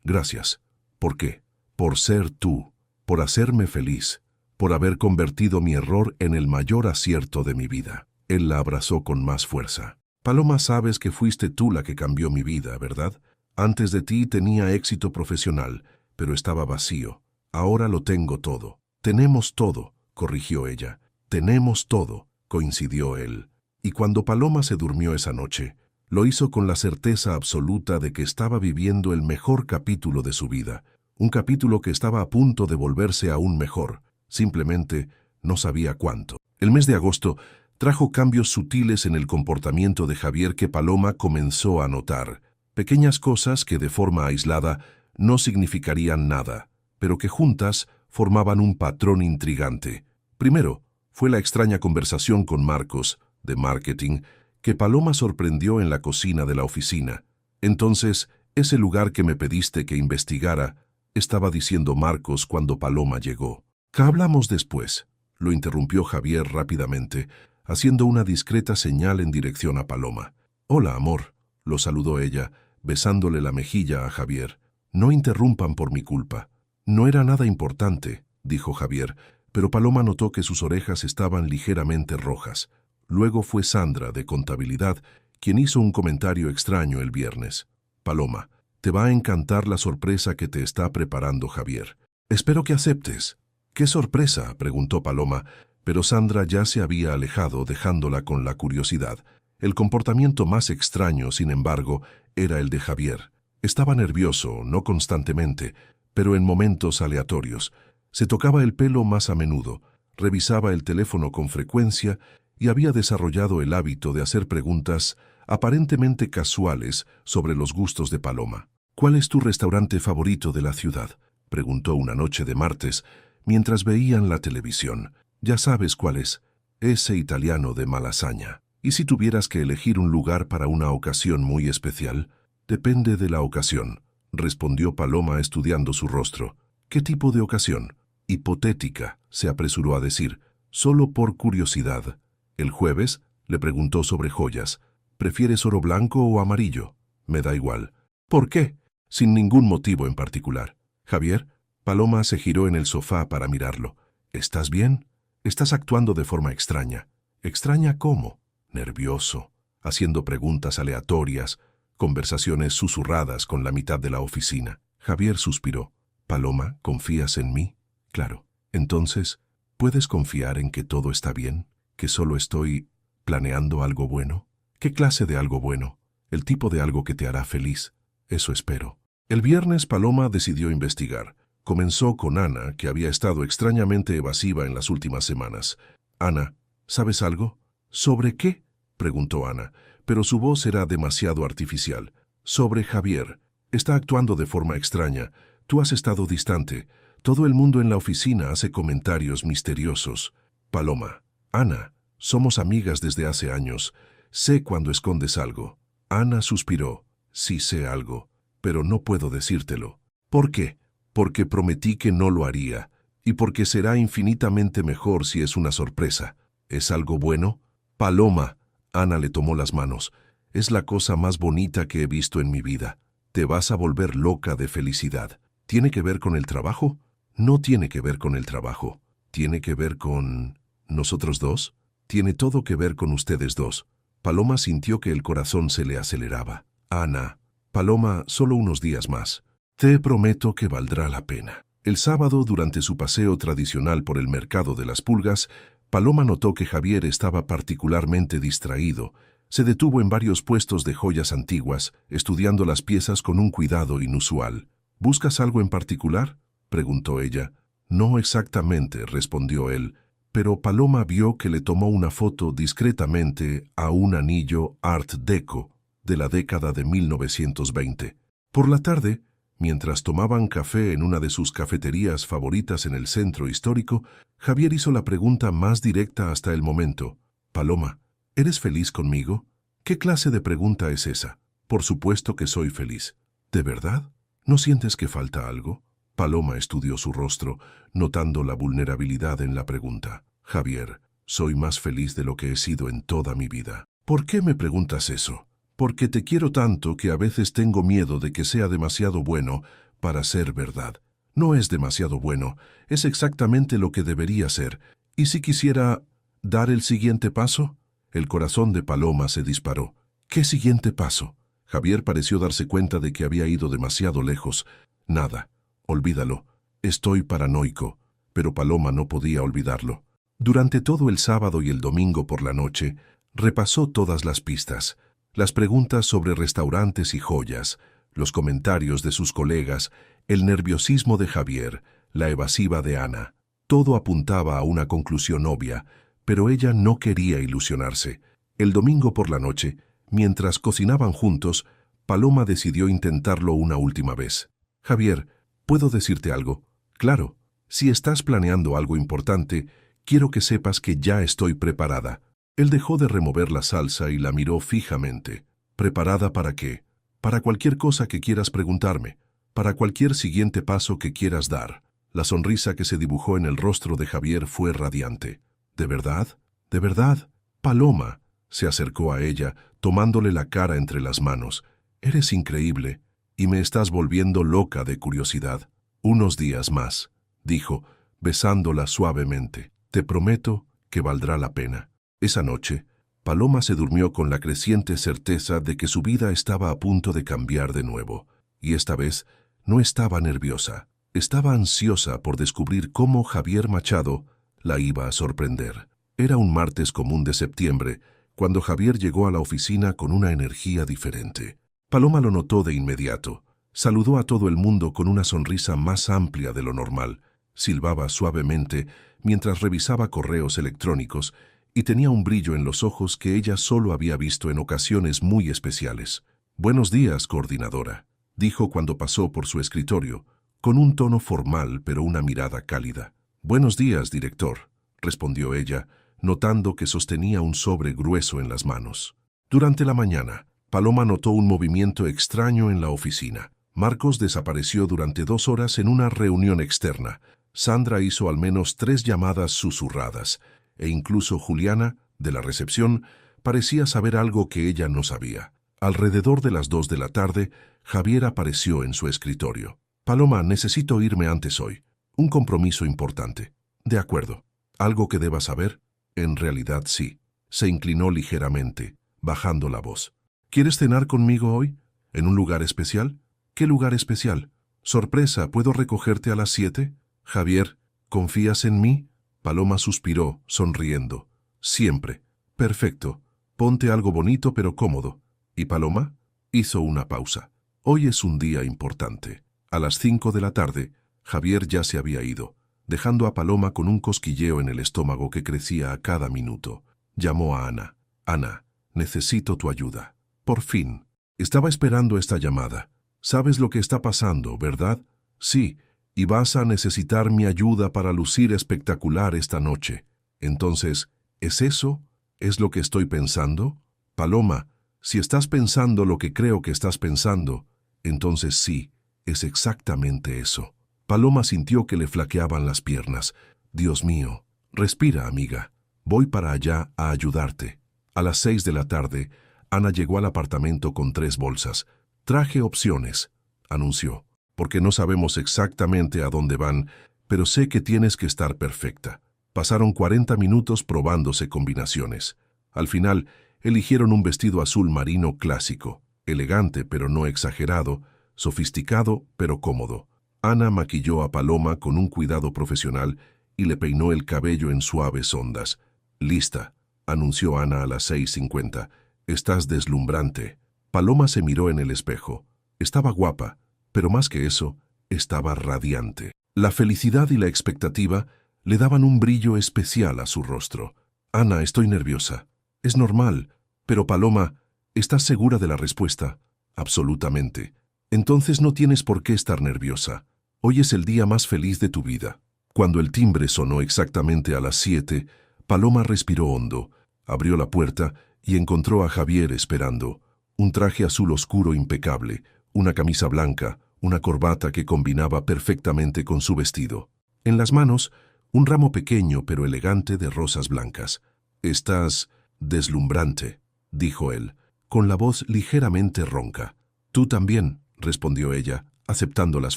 «Gracias». «¿Por qué?» «Por ser tú, por hacerme feliz, por haber convertido mi error en el mayor acierto de mi vida». Él la abrazó con más fuerza. «Paloma, sabes que fuiste tú la que cambió mi vida, ¿verdad? Antes de ti tenía éxito profesional, pero estaba vacío. Ahora lo tengo todo». «Tenemos todo», corrigió ella. «Tenemos todo», coincidió él. Y cuando Paloma se durmió esa noche, lo hizo con la certeza absoluta de que estaba viviendo el mejor capítulo de su vida, un capítulo que estaba a punto de volverse aún mejor, simplemente no sabía cuánto. El mes de agosto trajo cambios sutiles en el comportamiento de Javier que Paloma comenzó a notar, pequeñas cosas que de forma aislada no significarían nada, pero que juntas formaban un patrón intrigante. Primero, fue la extraña conversación con Marcos, de marketing, que Paloma sorprendió en la cocina de la oficina. «Entonces, ese lugar que me pediste que investigara», estaba diciendo Marcos cuando Paloma llegó. «¿Qué hablamos después?», lo interrumpió Javier rápidamente, haciendo una discreta señal en dirección a Paloma. «Hola, amor», lo saludó ella, besándole la mejilla a Javier. «No interrumpan por mi culpa». «No era nada importante», dijo Javier, pero Paloma notó que sus orejas estaban ligeramente rojas. Luego fue Sandra, de contabilidad, quien hizo un comentario extraño el viernes. «Paloma, te va a encantar la sorpresa que te está preparando Javier. Espero que aceptes». «¿Qué sorpresa?», preguntó Paloma, pero Sandra ya se había alejado, dejándola con la curiosidad. El comportamiento más extraño, sin embargo, era el de Javier. Estaba nervioso, no constantemente, pero en momentos aleatorios. Se tocaba el pelo más a menudo, revisaba el teléfono con frecuencia y había desarrollado el hábito de hacer preguntas aparentemente casuales, sobre los gustos de Paloma. «¿Cuál es tu restaurante favorito de la ciudad?», preguntó una noche de martes, mientras veían la televisión. «Ya sabes cuál es, ese italiano de Malasaña. ¿Y si tuvieras que elegir un lugar para una ocasión muy especial?». «Depende de la ocasión», respondió Paloma estudiando su rostro. «¿Qué tipo de ocasión?». «Hipotética», se apresuró a decir, «solo por curiosidad». «¿El jueves?», le preguntó sobre joyas. «¿Prefieres oro blanco o amarillo?». «Me da igual». «¿Por qué?». «Sin ningún motivo en particular». «Javier». Paloma se giró en el sofá para mirarlo. «¿Estás bien? Estás actuando de forma extraña». «¿Extraña cómo?». «Nervioso, haciendo preguntas aleatorias, conversaciones susurradas con la mitad de la oficina». Javier suspiró. «Paloma, ¿confías en mí?». «Claro». «Entonces, ¿puedes confiar en que todo está bien? ¿Que solo estoy planeando algo bueno?». «¿Qué clase de algo bueno?». «El tipo de algo que te hará feliz». «Eso espero». El viernes Paloma decidió investigar. Comenzó con Ana, que había estado extrañamente evasiva en las últimas semanas. «Ana, ¿sabes algo?». «¿Sobre qué?», preguntó Ana, pero su voz era demasiado artificial. «Sobre Javier. Está actuando de forma extraña. Tú has estado distante. Todo el mundo en la oficina hace comentarios misteriosos». «Paloma». «Ana, somos amigas desde hace años. Sé cuando escondes algo». Ana suspiró. «Sí sé algo, pero no puedo decírtelo». «¿Por qué?». «Porque prometí que no lo haría, y porque será infinitamente mejor si es una sorpresa». «¿Es algo bueno?». «Paloma». Ana le tomó las manos. «Es la cosa más bonita que he visto en mi vida. Te vas a volver loca de felicidad». «¿Tiene que ver con el trabajo?». «No tiene que ver con el trabajo. Tiene que ver con... ¿nosotros dos?». «Tiene todo que ver con ustedes dos». Paloma sintió que el corazón se le aceleraba. «Ana». «Paloma, solo unos días más. Te prometo que valdrá la pena». El sábado, durante su paseo tradicional por el mercado de las pulgas, Paloma notó que Javier estaba particularmente distraído. Se detuvo en varios puestos de joyas antiguas, estudiando las piezas con un cuidado inusual. «¿Buscas algo en particular?», preguntó ella. «No exactamente», respondió él, pero Paloma vio que le tomó una foto discretamente a un anillo Art Deco de la década de 1920. Por la tarde, mientras tomaban café en una de sus cafeterías favoritas en el centro histórico, Javier hizo la pregunta más directa hasta el momento. «Paloma, ¿eres feliz conmigo?». «¿Qué clase de pregunta es esa?». «Por supuesto que soy feliz». «¿De verdad? ¿No sientes que falta algo?». Paloma estudió su rostro, notando la vulnerabilidad en la pregunta. «Javier, soy más feliz de lo que he sido en toda mi vida». «¿Por qué me preguntas eso?». «Porque te quiero tanto que a veces tengo miedo de que sea demasiado bueno para ser verdad». «No es demasiado bueno, es exactamente lo que debería ser. ¿Y si quisiera dar el siguiente paso?». El corazón de Paloma se disparó. «¿Qué siguiente paso?». Javier pareció darse cuenta de que había ido demasiado lejos. «Nada, olvídalo. Estoy paranoico». Pero Paloma no podía olvidarlo. Durante todo el sábado y el domingo por la noche, repasó todas las pistas. Las preguntas sobre restaurantes y joyas, los comentarios de sus colegas, el nerviosismo de Javier, la evasiva de Ana. Todo apuntaba a una conclusión obvia, pero ella no quería ilusionarse. El domingo por la noche, mientras cocinaban juntos, Paloma decidió intentarlo una última vez. «Javier, ¿puedo decirte algo?». «Claro. Si estás planeando algo importante, quiero que sepas que ya estoy preparada». Él dejó de remover la salsa y la miró fijamente. «¿Preparada para qué?». «Para cualquier cosa que quieras preguntarme, para cualquier siguiente paso que quieras dar». La sonrisa que se dibujó en el rostro de Javier fue radiante. «¿De verdad? ¿De verdad?». Paloma se acercó a ella, tomándole la cara entre las manos. «Eres increíble, y me estás volviendo loca de curiosidad». «Unos días más», dijo, besándola suavemente. «Te prometo que valdrá la pena». Esa noche, Paloma se durmió con la creciente certeza de que su vida estaba a punto de cambiar de nuevo. Y esta vez no estaba nerviosa, estaba ansiosa por descubrir cómo Javier Machado la iba a sorprender. Era un martes común de septiembre, cuando Javier llegó a la oficina con una energía diferente. Paloma lo notó de inmediato. Saludó a todo el mundo con una sonrisa más amplia de lo normal. Silbaba suavemente mientras revisaba correos electrónicos y tenía un brillo en los ojos que ella solo había visto en ocasiones muy especiales. «Buenos días, coordinadora», dijo cuando pasó por su escritorio, con un tono formal pero una mirada cálida. «Buenos días, director», respondió ella, notando que sostenía un sobre grueso en las manos. Durante la mañana, Paloma notó un movimiento extraño en la oficina. Marcos desapareció durante 2 horas en una reunión externa. Sandra hizo al menos 3 llamadas susurradas, e incluso Juliana, de la recepción, parecía saber algo que ella no sabía. Alrededor de las 2 de la tarde, Javier apareció en su escritorio. «Paloma, necesito irme antes hoy. Un compromiso importante». «De acuerdo. ¿Algo que deba saber?» «En realidad sí». Se inclinó ligeramente, bajando la voz. «¿Quieres cenar conmigo hoy? ¿En un lugar especial?» «¿Qué lugar especial?» «Sorpresa, ¿puedo recogerte a las 7? Javier, ¿confías en mí?» Paloma suspiró, sonriendo. «Siempre». «Perfecto. Ponte algo bonito pero cómodo». «¿Y Paloma?» Hizo una pausa. «Hoy es un día importante». A las 5 de la tarde, Javier ya se había ido, dejando a Paloma con un cosquilleo en el estómago que crecía a cada minuto. Llamó a Ana. «Ana, necesito tu ayuda». «Por fin». Estaba esperando esta llamada. «Sabes lo que está pasando, ¿verdad?» «Sí, y vas a necesitar mi ayuda para lucir espectacular esta noche». «Entonces, ¿es eso? ¿Es lo que estoy pensando?» «Paloma, si estás pensando lo que creo que estás pensando, entonces sí, es exactamente eso». Paloma sintió que le flaqueaban las piernas. «Dios mío, respira, amiga. Voy para allá a ayudarte». A las 6 de la tarde, Ana llegó al apartamento con 3 bolsas. «Traje opciones», anunció, «porque no sabemos exactamente a dónde van, pero sé que tienes que estar perfecta». Pasaron 40 minutos probándose combinaciones. Al final, eligieron un vestido azul marino clásico, elegante pero no exagerado, sofisticado pero cómodo. Ana maquilló a Paloma con un cuidado profesional y le peinó el cabello en suaves ondas. «Lista», anunció Ana a las 6:50. «Estás deslumbrante». Paloma se miró en el espejo. Estaba guapa, pero más que eso, estaba radiante. La felicidad y la expectativa le daban un brillo especial a su rostro. «Ana, estoy nerviosa». «Es normal, pero Paloma, ¿estás segura de la respuesta?» «Absolutamente». «Entonces no tienes por qué estar nerviosa. Hoy es el día más feliz de tu vida». Cuando el timbre sonó exactamente a las 7, Paloma respiró hondo, abrió la puerta y encontró a Javier esperando. Un traje azul oscuro impecable, una camisa blanca, una corbata que combinaba perfectamente con su vestido. En las manos, un ramo pequeño pero elegante de rosas blancas. «Estás deslumbrante», dijo él, con la voz ligeramente ronca. «Tú también», respondió ella, aceptando las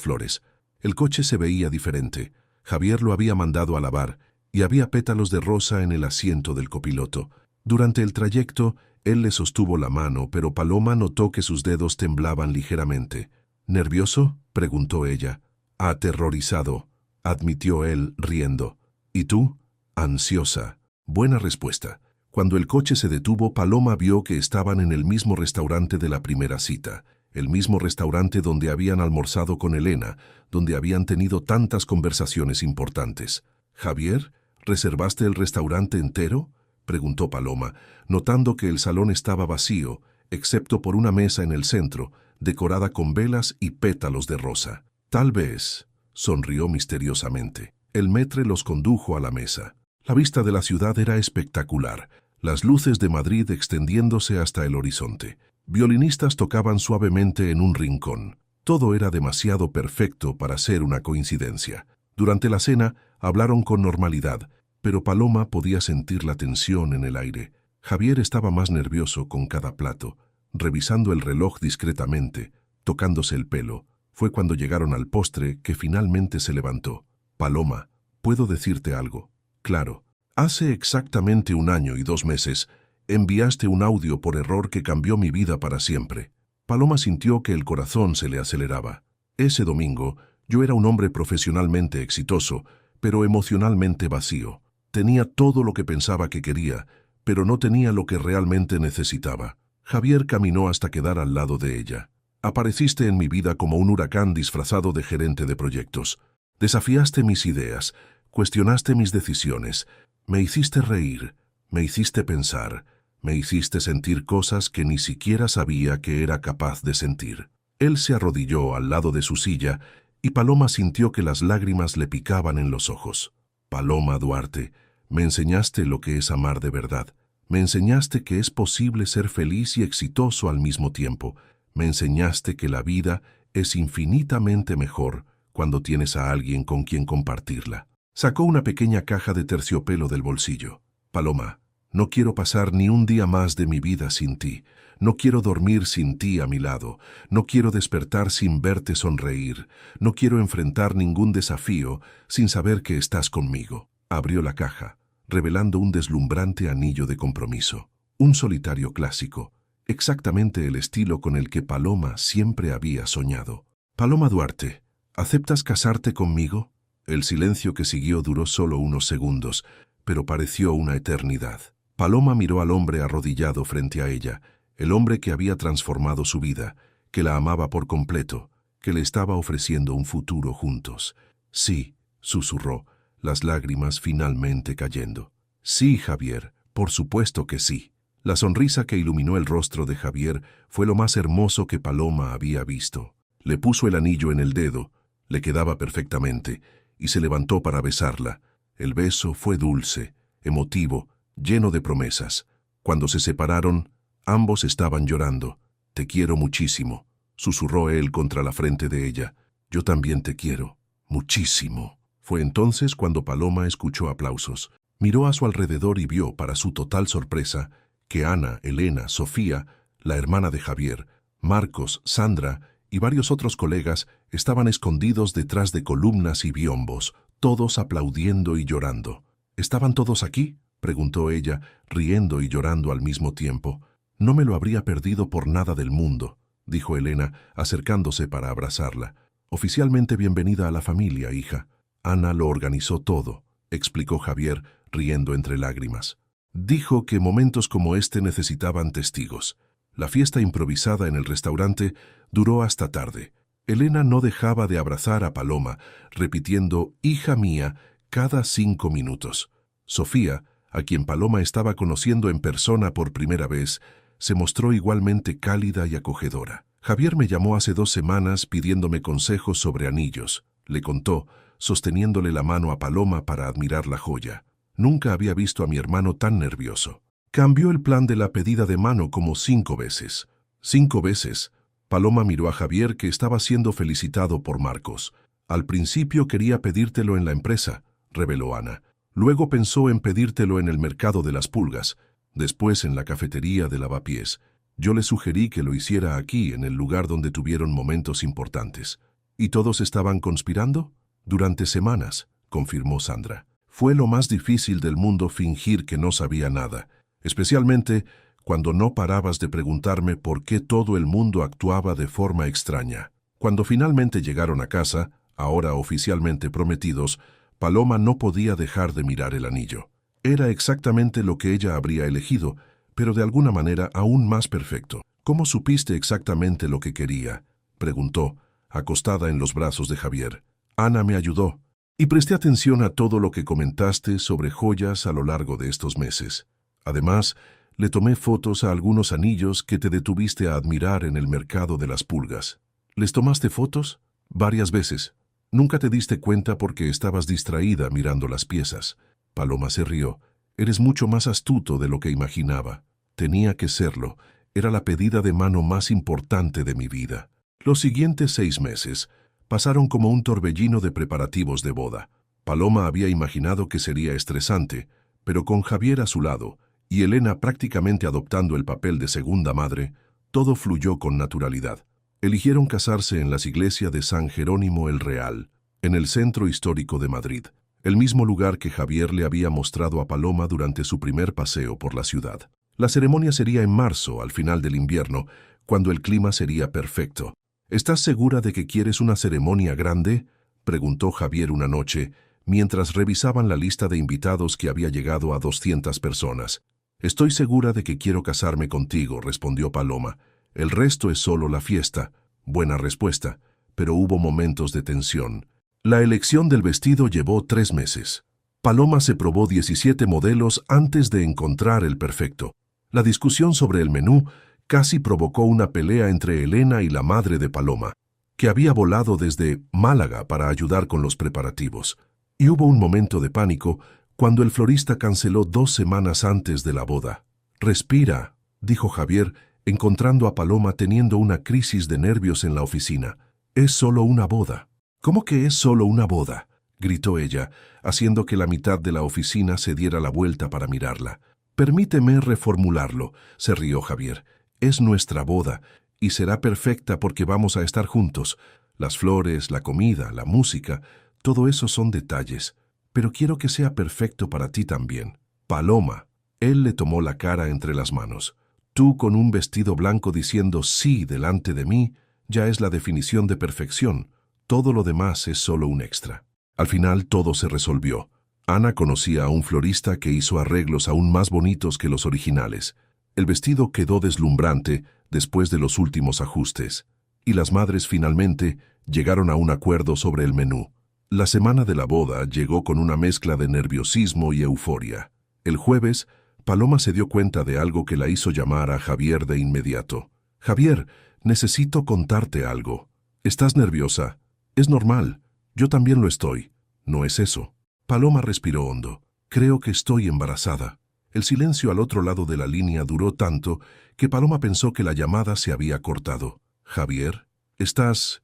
flores. El coche se veía diferente. Javier lo había mandado a lavar y había pétalos de rosa en el asiento del copiloto. Durante el trayecto, él le sostuvo la mano, pero Paloma notó que sus dedos temblaban ligeramente. «¿Nervioso?», preguntó ella. «Aterrorizado», admitió él, riendo. «¿Y tú?» «Ansiosa». Buena respuesta. Cuando el coche se detuvo, Paloma vio que estaban en el mismo restaurante de la primera cita, el mismo restaurante donde habían almorzado con Elena, donde habían tenido tantas conversaciones importantes. «Javier, ¿reservaste el restaurante entero?», preguntó Paloma, notando que el salón estaba vacío, excepto por una mesa en el centro, decorada con velas y pétalos de rosa. «Tal vez», sonrió misteriosamente. El maître los condujo a la mesa. La vista de la ciudad era espectacular, las luces de Madrid extendiéndose hasta el horizonte. Violinistas tocaban suavemente en un rincón. Todo era demasiado perfecto para ser una coincidencia. Durante la cena hablaron con normalidad, pero Paloma podía sentir la tensión en el aire. Javier estaba más nervioso con cada plato, revisando el reloj discretamente, tocándose el pelo. Fue cuando llegaron al postre que finalmente se levantó. «Paloma, ¿puedo decirte algo?» «Claro. Hace exactamente 1 año y 2 meses enviaste un audio por error que cambió mi vida para siempre». Paloma sintió que el corazón se le aceleraba. Ese domingo, yo era un hombre profesionalmente exitoso, pero emocionalmente vacío. Tenía todo lo que pensaba que quería, pero no tenía lo que realmente necesitaba. Javier caminó hasta quedar al lado de ella. «Apareciste en mi vida como un huracán disfrazado de gerente de proyectos. Desafiaste mis ideas, cuestionaste mis decisiones, me hiciste reír, Me hiciste pensar, me hiciste sentir cosas que ni siquiera sabía que era capaz de sentir. Él se arrodilló al lado de su silla y Paloma sintió que las lágrimas le picaban en los ojos. Paloma Duarte, me enseñaste lo que es amar de verdad. Me enseñaste que es posible ser feliz y exitoso al mismo tiempo. Me enseñaste que la vida es infinitamente mejor cuando tienes a alguien con quien compartirla. Sacó una pequeña caja de terciopelo del bolsillo. Paloma, no quiero pasar ni un día más de mi vida sin ti. No quiero dormir sin ti a mi lado. No quiero despertar sin verte sonreír. No quiero enfrentar ningún desafío sin saber que estás conmigo. Abrió la caja, revelando un deslumbrante anillo de compromiso. Un solitario clásico, exactamente el estilo con el que Paloma siempre había soñado. Paloma Duarte, ¿aceptas casarte conmigo? El silencio que siguió duró solo unos segundos, pero pareció una eternidad. Paloma miró al hombre arrodillado frente a ella, el hombre que había transformado su vida, que la amaba por completo, que le estaba ofreciendo un futuro juntos. Sí, susurró, las lágrimas finalmente cayendo. Sí, Javier, por supuesto que sí. La sonrisa que iluminó el rostro de Javier fue lo más hermoso que Paloma había visto. Le puso el anillo en el dedo, le quedaba perfectamente, y se levantó para besarla. El beso fue dulce, emotivo, lleno de promesas. Cuando se separaron, ambos estaban llorando. «Te quiero muchísimo», susurró él contra la frente de ella. «Yo también te quiero, muchísimo». Fue entonces cuando Paloma escuchó aplausos. Miró a su alrededor y vio, para su total sorpresa, que Ana, Elena, Sofía, la hermana de Javier, Marcos, Sandra y varios otros colegas estaban escondidos detrás de columnas y biombos, todos aplaudiendo y llorando. ¿Estaban todos aquí?, preguntó ella, riendo y llorando al mismo tiempo. «No me lo habría perdido por nada del mundo», dijo Elena, acercándose para abrazarla. «Oficialmente bienvenida a la familia, hija. Ana lo organizó todo», explicó Javier, riendo entre lágrimas. Dijo que momentos como este necesitaban testigos. La fiesta improvisada en el restaurante duró hasta tarde. Elena no dejaba de abrazar a Paloma, repitiendo «hija mía» cada 5 minutos. Sofía, a quien Paloma estaba conociendo en persona por primera vez, se mostró igualmente cálida y acogedora. «Javier me llamó hace 2 semanas pidiéndome consejos sobre anillos», le contó, sosteniéndole la mano a Paloma para admirar la joya. Nunca había visto a mi hermano tan nervioso. Cambió el plan de la pedida de mano como 5 veces. 5 veces. Paloma miró a Javier, que estaba siendo felicitado por Marcos. «Al principio quería pedírtelo en la empresa», reveló Ana. «Luego pensó en pedírtelo en el mercado de las pulgas, después en la cafetería de Lavapiés. Yo le sugerí que lo hiciera aquí, en el lugar donde tuvieron momentos importantes». «¿Y todos estaban conspirando?» «Durante semanas», confirmó Sandra. «Fue lo más difícil del mundo fingir que no sabía nada, especialmente cuando no parabas de preguntarme por qué todo el mundo actuaba de forma extraña». Cuando finalmente llegaron a casa, ahora oficialmente prometidos, Paloma no podía dejar de mirar el anillo. Era exactamente lo que ella habría elegido, pero de alguna manera aún más perfecto. «¿Cómo supiste exactamente lo que quería?», preguntó, acostada en los brazos de Javier. «Ana me ayudó, y presté atención a todo lo que comentaste sobre joyas a lo largo de estos meses. Además, le tomé fotos a algunos anillos que te detuviste a admirar en el mercado de las pulgas». «¿Les tomaste fotos?» «Varias veces. Nunca te diste cuenta porque estabas distraída mirando las piezas». Paloma se rió. «Eres mucho más astuto de lo que imaginaba». Tenía que serlo. Era la pedida de mano más importante de mi vida. Los siguientes 6 meses pasaron como un torbellino de preparativos de boda. Paloma había imaginado que sería estresante, pero con Javier a su lado y Elena prácticamente adoptando el papel de segunda madre, todo fluyó con naturalidad. Eligieron casarse en las iglesias de San Jerónimo el Real, en el centro histórico de Madrid, el mismo lugar que Javier le había mostrado a Paloma durante su primer paseo por la ciudad. La ceremonia sería en marzo, al final del invierno, cuando el clima sería perfecto. «¿Estás segura de que quieres una ceremonia grande?», preguntó Javier una noche, mientras revisaban la lista de invitados que había llegado a 200 personas. «Estoy segura de que quiero casarme contigo», respondió Paloma. «El resto es solo la fiesta». Buena respuesta, pero hubo momentos de tensión. La elección del vestido llevó 3 meses. Paloma se probó 17 modelos antes de encontrar el perfecto. La discusión sobre el menú casi provocó una pelea entre Elena y la madre de Paloma, que había volado desde Málaga para ayudar con los preparativos. Y hubo un momento de pánico cuando el florista canceló 2 semanas antes de la boda. «Respira», dijo Javier, encontrando a Paloma teniendo una crisis de nervios en la oficina. «Es solo una boda». «¿Cómo que es solo una boda?», gritó ella, haciendo que la mitad de la oficina se diera la vuelta para mirarla. «Permíteme reformularlo», se rió Javier. «Es nuestra boda, y será perfecta porque vamos a estar juntos. Las flores, la comida, la música, todo eso son detalles. Pero quiero que sea perfecto para ti también. Paloma». Él le tomó la cara entre las manos. «Tú con un vestido blanco diciendo sí delante de mí, ya es la definición de perfección. Todo lo demás es solo un extra». Al final todo se resolvió. Ana conocía a un florista que hizo arreglos aún más bonitos que los originales. El vestido quedó deslumbrante después de los últimos ajustes, y las madres finalmente llegaron a un acuerdo sobre el menú. La semana de la boda llegó con una mezcla de nerviosismo y euforia. El jueves, Paloma se dio cuenta de algo que la hizo llamar a Javier de inmediato. «Javier, necesito contarte algo. ¿Estás nerviosa? Es normal. Yo también lo estoy. No es eso». Paloma respiró hondo. «Creo que estoy embarazada». El silencio al otro lado de la línea duró tanto que Paloma pensó que la llamada se había cortado. «Javier, ¿estás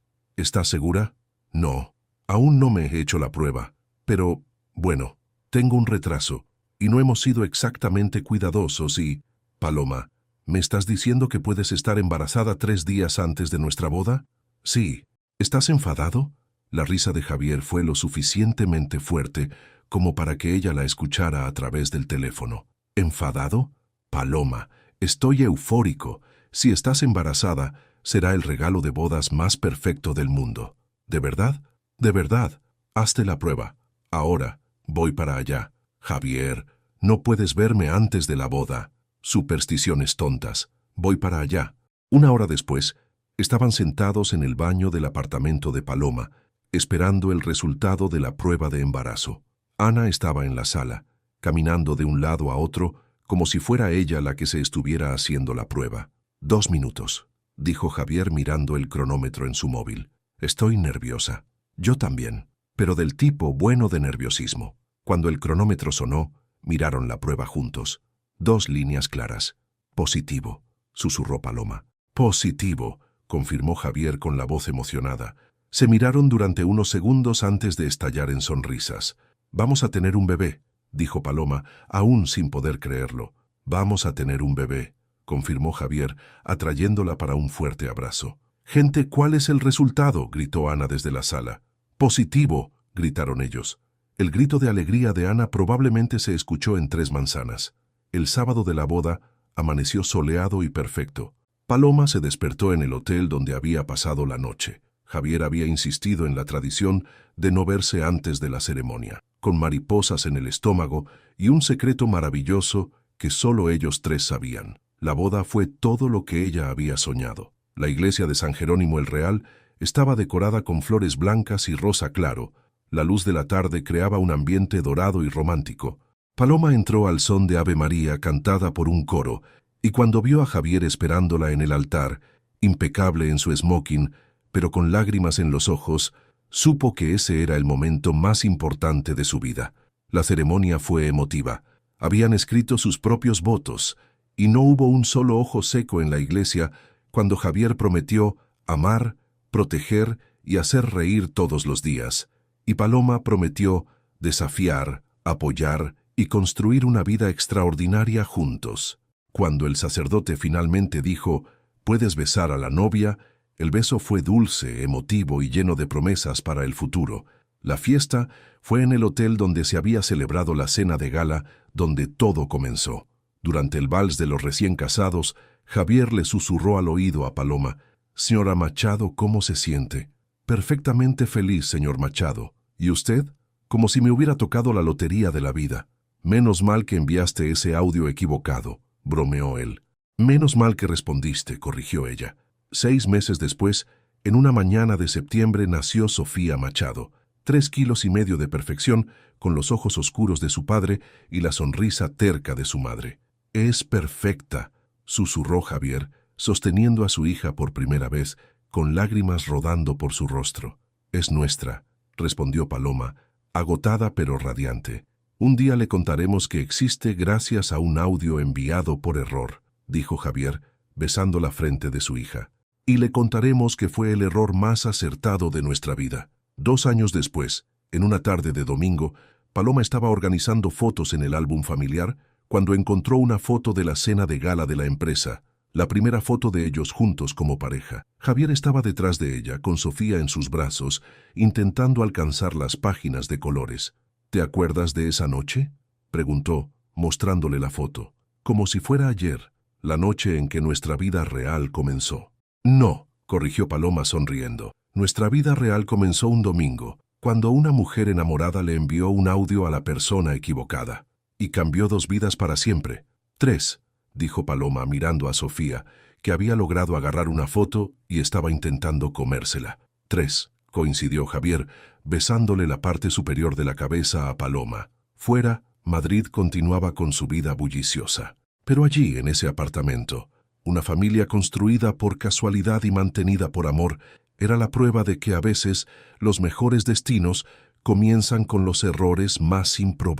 segura?» «No, aún no me he hecho la prueba. Pero, bueno, tengo un retraso, y no hemos sido exactamente cuidadosos y...» «Paloma, ¿me estás diciendo que puedes estar embarazada 3 días antes de nuestra boda?» «Sí». «¿Estás enfadado?» La risa de Javier fue lo suficientemente fuerte como para que ella la escuchara a través del teléfono. «¿Enfadado? Paloma, estoy eufórico. Si estás embarazada, será el regalo de bodas más perfecto del mundo». «¿De verdad?» «De verdad. Hazte la prueba. Ahora, voy para allá». «Javier, no puedes verme antes de la boda». «Supersticiones tontas. Voy para allá». 1 hora después, estaban sentados en el baño del apartamento de Paloma, esperando el resultado de la prueba de embarazo. Ana estaba en la sala, caminando de un lado a otro, como si fuera ella la que se estuviera haciendo la prueba. 2 minutos, dijo Javier mirando el cronómetro en su móvil. «Estoy nerviosa». «Yo también, pero del tipo bueno de nerviosismo». Cuando el cronómetro sonó, miraron la prueba juntos. 2 líneas claras. «Positivo», susurró Paloma. «Positivo», confirmó Javier con la voz emocionada. Se miraron durante unos segundos antes de estallar en sonrisas. «Vamos a tener un bebé», dijo Paloma, aún sin poder creerlo. «Vamos a tener un bebé», confirmó Javier, atrayéndola para un fuerte abrazo. «Gente, ¿cuál es el resultado?», gritó Ana desde la sala. «Positivo», gritaron ellos. El grito de alegría de Ana probablemente se escuchó en 3 manzanas. El sábado de la boda amaneció soleado y perfecto. Paloma se despertó en el hotel donde había pasado la noche. Javier había insistido en la tradición de no verse antes de la ceremonia, con mariposas en el estómago y un secreto maravilloso que solo ellos 3 sabían. La boda fue todo lo que ella había soñado. La iglesia de San Jerónimo el Real estaba decorada con flores blancas y rosa claro. La luz de la tarde creaba un ambiente dorado y romántico. Paloma entró al son de Ave María cantada por un coro, y cuando vio a Javier esperándola en el altar, impecable en su smoking, pero con lágrimas en los ojos, supo que ese era el momento más importante de su vida. La ceremonia fue emotiva. Habían escrito sus propios votos, y no hubo un solo ojo seco en la iglesia cuando Javier prometió amar, proteger y hacer reír todos los días. Y Paloma prometió desafiar, apoyar y construir una vida extraordinaria juntos. Cuando el sacerdote finalmente dijo, «Puedes besar a la novia», el beso fue dulce, emotivo y lleno de promesas para el futuro. La fiesta fue en el hotel donde se había celebrado la cena de gala, donde todo comenzó. Durante el vals de los recién casados, Javier le susurró al oído a Paloma, «Señora Machado, ¿cómo se siente?» «Perfectamente feliz, señor Machado. ¿Y usted?» «Como si me hubiera tocado la lotería de la vida». «Menos mal que enviaste ese audio equivocado», bromeó él. «Menos mal que respondiste», corrigió ella. 6 meses después, en una mañana de septiembre nació Sofía Machado. 3,5 kilos de perfección, con los ojos oscuros de su padre y la sonrisa terca de su madre. «Es perfecta», susurró Javier, sosteniendo a su hija por primera vez, con lágrimas rodando por su rostro. «Es nuestra», respondió Paloma, agotada pero radiante. «Un día le contaremos que existe gracias a un audio enviado por error», dijo Javier, besando la frente de su hija. «Y le contaremos que fue el error más acertado de nuestra vida». 2 años después, en una tarde de domingo, Paloma estaba organizando fotos en el álbum familiar cuando encontró una foto de la cena de gala de la empresa, la primera foto de ellos juntos como pareja. Javier estaba detrás de ella, con Sofía en sus brazos, intentando alcanzar las páginas de colores. «¿Te acuerdas de esa noche?», preguntó, mostrándole la foto. «Como si fuera ayer, la noche en que nuestra vida real comenzó». «No», corrigió Paloma sonriendo. «Nuestra vida real comenzó un domingo, cuando una mujer enamorada le envió un audio a la persona equivocada, y cambió 2 vidas para siempre». 3, dijo Paloma mirando a Sofía, que había logrado agarrar una foto y estaba intentando comérsela. 3, coincidió Javier, besándole la parte superior de la cabeza a Paloma. Fuera, Madrid continuaba con su vida bulliciosa. Pero allí, en ese apartamento, una familia construida por casualidad y mantenida por amor, era la prueba de que a veces los mejores destinos comienzan con los errores más improbables.